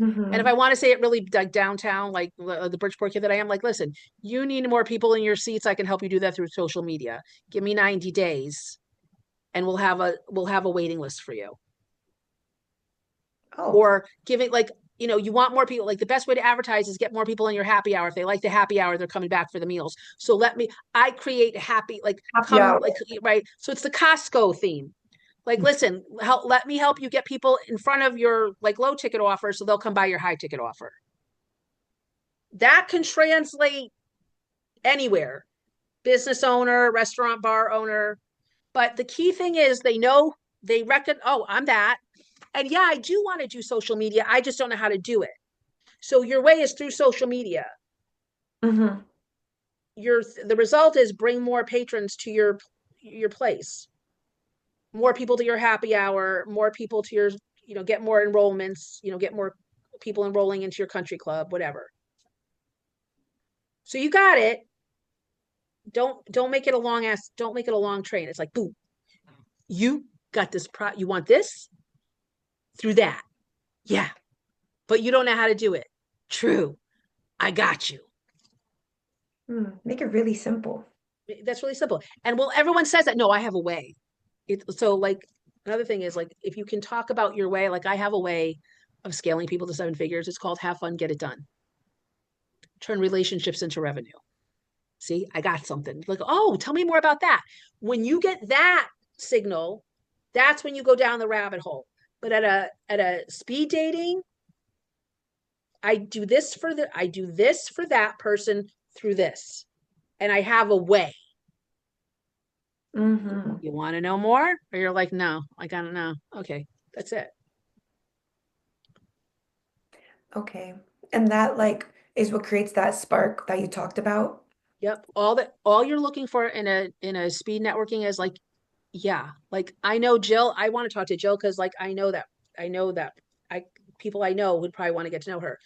Mm-hmm. And if I want to say it really like downtown, like the Bridgeport kid that I am, like, listen, you need more people in your seats. I can help you do that through social media. Give me 90 days and we'll have a waiting list for you. Oh. Or giving like, you want more people. Like the best way to advertise is get more people in your happy hour. If they like the happy hour, they're coming back for the meals. So I create happy hour. Right. So it's the Costco theme. Like, listen, let me help you get people in front of your like low ticket offer so they'll come buy your high ticket offer. That can translate anywhere. Business owner, restaurant bar owner. But the key thing is they reckon, oh, I'm that. And yeah, I do want to do social media. I just don't know how to do it. So your way is through social media. Mm-hmm. The result is bring more patrons to your place. More people to your happy hour, more people to your, get more enrollments, get more people enrolling into your country club, whatever. So you got it. Don't make it a long train. It's like, boom, you got this you want this through that. Yeah. But you don't know how to do it. True. I got you. Make it really simple. That's really simple. And everyone says that. No, I have a way. So like another thing is like, if you can talk about your way, like I have a way of scaling people to 7 figures. It's called have fun, get it done. Turn relationships into revenue. See, I got something. Like, oh, tell me more about that. When you get that signal, that's when you go down the rabbit hole. But at a speed dating, I do this for that person through this. And I have a way. Mm-hmm. You want to know more? Or you're like, no, I gotta know. Okay, that's it. Okay. And that like is what creates that spark that you talked about. Yep. All you're looking for in a speed networking is like, yeah, like I know Jill, I want to talk to Jill because like I know that people I know would probably want to get to know her.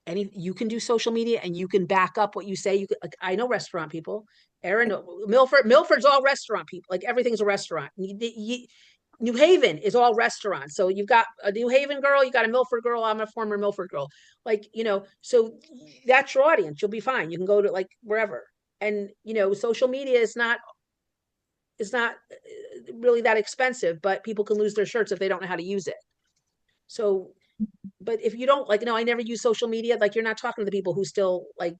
You can do social media and you can back up what you say. Like I know restaurant people. Milford's all restaurant people. Like everything's a restaurant. New Haven is all restaurants. So you've got a New Haven girl, you got a Milford girl. I'm a former Milford girl. Like, so that's your audience. You'll be fine. You can go to like wherever. And, social media is not really that expensive, but people can lose their shirts if they don't know how to use it. So, but if you don't like, no, I never use social media. Like, you're not talking to the people who still like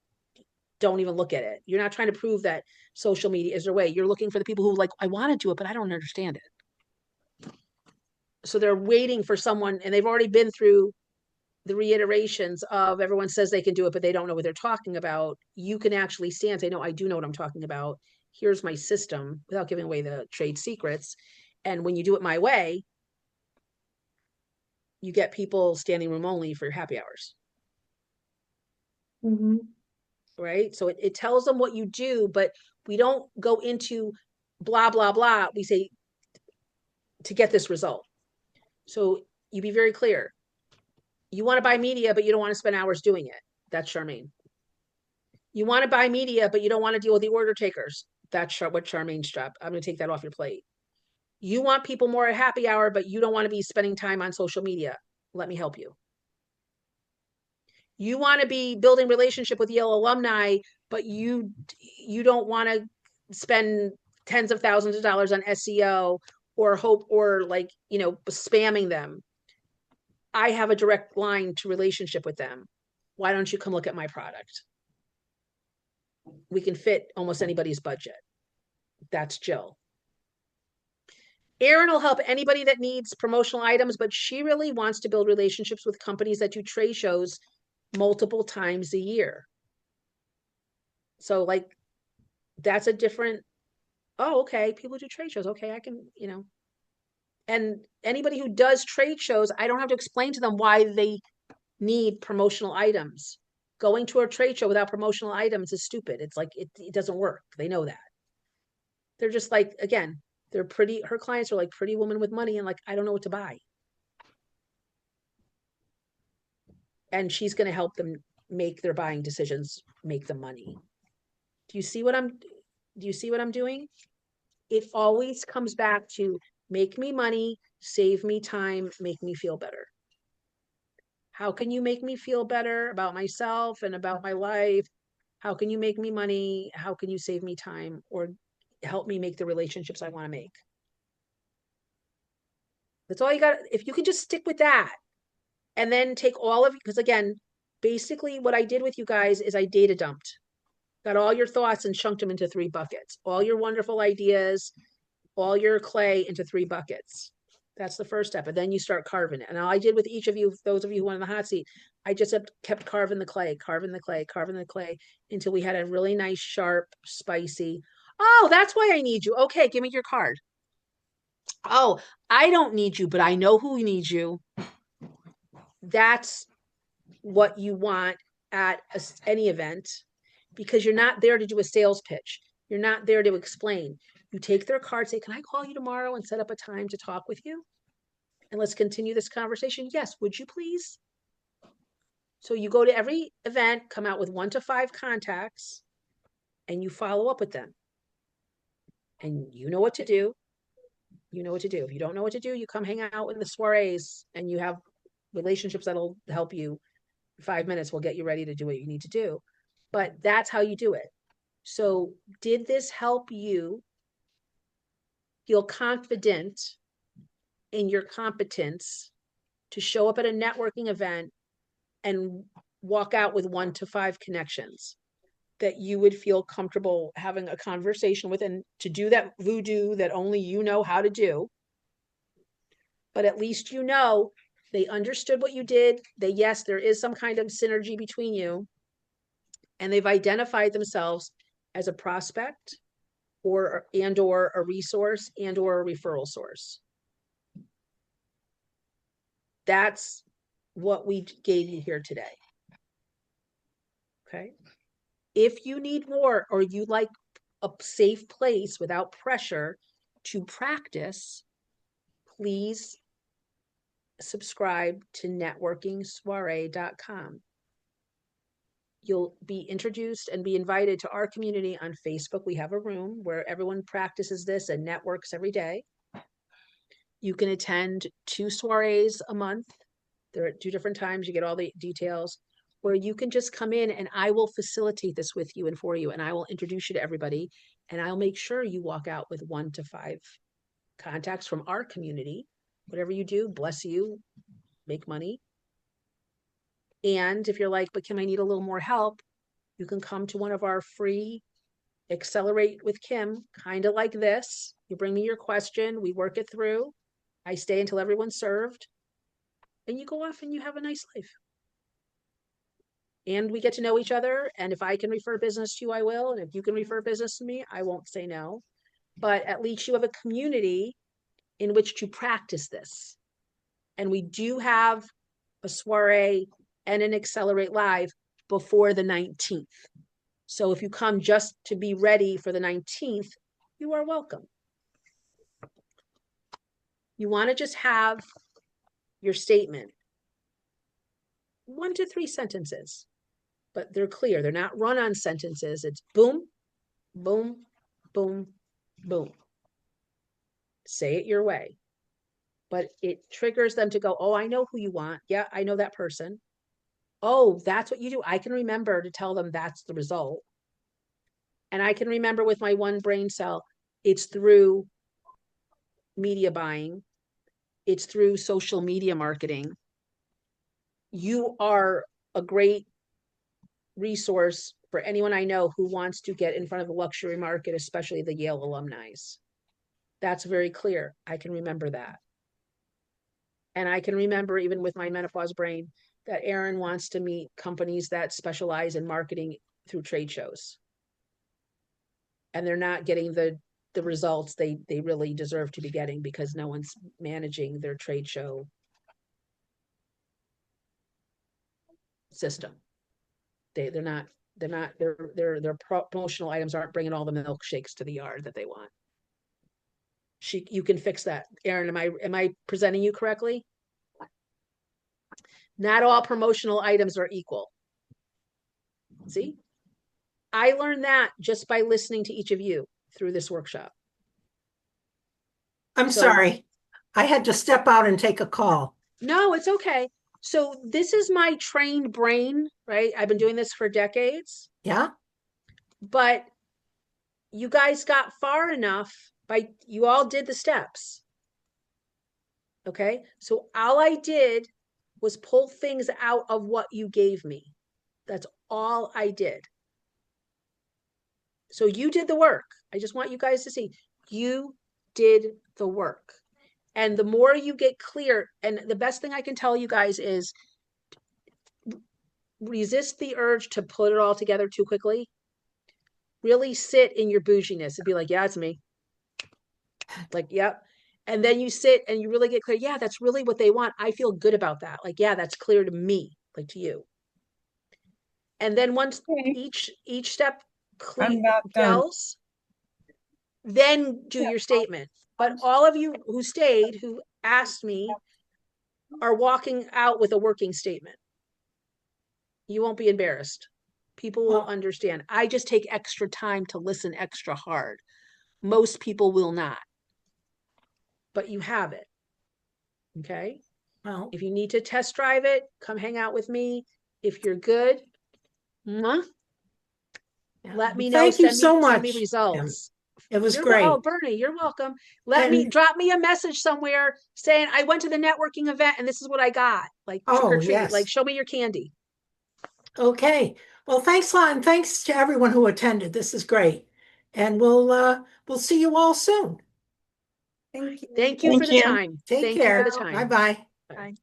don't even look at it. You're not trying to prove that social media is their way. You're looking for the people who like, I want to do it, but I don't understand it. So they're waiting for someone, and they've already been through the reiterations of everyone says they can do it, but they don't know what they're talking about. You can actually stand and say, no, I do know what I'm talking about. Here's my system, without giving away the trade secrets. And when you do it my way, you get people standing room only for happy hours. Mm-hmm. Right? So it tells them what you do, but we don't go into blah, blah, blah. We say to get this result. So you be very clear. You want to buy media, but you don't want to spend hours doing it. That's Charmaine. You want to buy media, but you don't want to deal with the order takers. That's what Charmaine's job. I'm going to take that off your plate. You want people more at happy hour, but you don't want to be spending time on social media. Let me help you. You want to be building relationship with Yale alumni, but you don't want to spend tens of thousands of dollars on SEO or spamming them. I have a direct line to relationship with them. Why don't you come look at my product? We can fit almost anybody's budget. That's Jill. Erin will help anybody that needs promotional items, but she really wants to build relationships with companies that do trade shows multiple times a year. So like, that's a different, okay, people do trade shows. Okay, I can, and anybody who does trade shows, I don't have to explain to them why they need promotional items. Going to a trade show without promotional items is stupid. It's like, it doesn't work. They know that. They're just like, again, they're pretty, her clients are like pretty women with money and like, I don't know what to buy. And she's going to help them make their buying decisions, make the money. Do you see what I'm doing? It always comes back to make me money, save me time, make me feel better. How can you make me feel better about myself and about my life? How can you make me money? How can you save me time or help me make the relationships I want to make? That's all you got. If you can just stick with that and then take all of, because again, basically what I did with you guys is I data dumped, got all your thoughts and chunked them into 3 buckets, all your wonderful ideas, all your clay into 3 buckets. That's the first step. And then you start carving it. And all I did with each of you, those of you who went in the hot seat, I just kept carving the clay until we had a really nice, sharp, spicy. Oh, that's why I need you. Okay, give me your card. Oh, I don't need you, but I know who needs you. That's what you want at any event, because you're not there to do a sales pitch. You're not there to explain. You take their card, say, can I call you tomorrow and set up a time to talk with you? And let's continue this conversation. Yes, would you please? So you go to every event, come out with 1 to 5 contacts, and you follow up with them. And you know what to do. You know what to do. If you don't know what to do, you come hang out in the soirees and you have relationships that'll help you. 5 minutes will get you ready to do what you need to do. But that's how you do it. So did this help you feel confident in your competence to show up at a networking event and walk out with 1 to 5 connections that you would feel comfortable having a conversation with, and to do that voodoo that only you know how to do? But at least they understood what you did. Yes, there is some kind of synergy between you, and they've identified themselves as a prospect or a resource or a referral source. That's what we gave you here today. Okay. If you need more, or you like a safe place without pressure to practice, please subscribe to networkingsoiree.com. You'll be introduced and be invited to our community on Facebook. We have a room where everyone practices this and networks every day. You can attend 2 soirees a month. They're at 2 different times. You get all the details, where you can just come in and I will facilitate this with you and for you, and I will introduce you to everybody, and I'll make sure you walk out with 1 to 5 contacts from our community. Whatever you do, bless you, make money. And if you're like, but Kim, I need a little more help, you can come to one of our free Accelerate with Kim, kind of like this. You bring me your question, we work it through. I stay until everyone's served, and you go off and you have a nice life. And we get to know each other. And if I can refer business to you, I will. And if you can refer business to me, I won't say no. But at least you have a community in which to practice this. And we do have a soiree and an Accelerate Live before the 19th. So if you come just to be ready for the 19th, you are welcome. You want to just have your statement, 1 to 3 sentences, but they're clear. They're not run-on sentences. It's boom, boom, boom, boom. Say it your way. But it triggers them to go, oh, I know who you want. Yeah, I know that person. Oh, that's what you do. I can remember to tell them that's the result. And I can remember with my one brain cell, it's through media buying. It's through social media marketing. You are a great resource for anyone I know who wants to get in front of the luxury market, especially the Yale alumni. That's very clear. I can remember that. And I can remember, even with my menopause brain, that Erin wants to meet companies that specialize in marketing through trade shows. And they're not getting the results they really deserve to be getting because no one's managing their trade show system. Their promotional items aren't bringing all the milkshakes to the yard that they want. You can fix that. Erin, am I presenting you correctly? Not all promotional items are equal. See? I learned that just by listening to each of you through this workshop. I'm sorry. I had to step out and take a call. No, it's okay. So this is my trained brain, right? I've been doing this for decades. Yeah. But you guys got far enough you all did the steps. Okay. So all I did was pull things out of what you gave me. That's all I did. So you did the work. I just want you guys to see you did the work. And the more you get clear, and the best thing I can tell you guys is resist the urge to put it all together too quickly. Really sit in your bouginess and be like, yeah, it's me. Like, yep. And then you sit and you really get clear. Yeah, that's really what they want. I feel good about that. Like, yeah, that's clear to me, like to you. And then once each step gels, then do your statement. But all of you who stayed, who asked me, are walking out with a working statement. You won't be embarrassed. People will understand. I just take extra time to listen extra hard. Most people will not. But you have it. Okay? Well, if you need to test drive it, come hang out with me. If you're good, let me know. Thank you so much. Send me results. It was great. Oh, Bernie, you're welcome. Drop me a message somewhere saying I went to the networking event and this is what I got. Like trick or treat. Yes. Like show me your candy. Okay. Well, thanks a lot, and thanks to everyone who attended. This is great. And we'll see you all soon. Thank you. Thank you for the time. Take care. Bye-bye. Bye.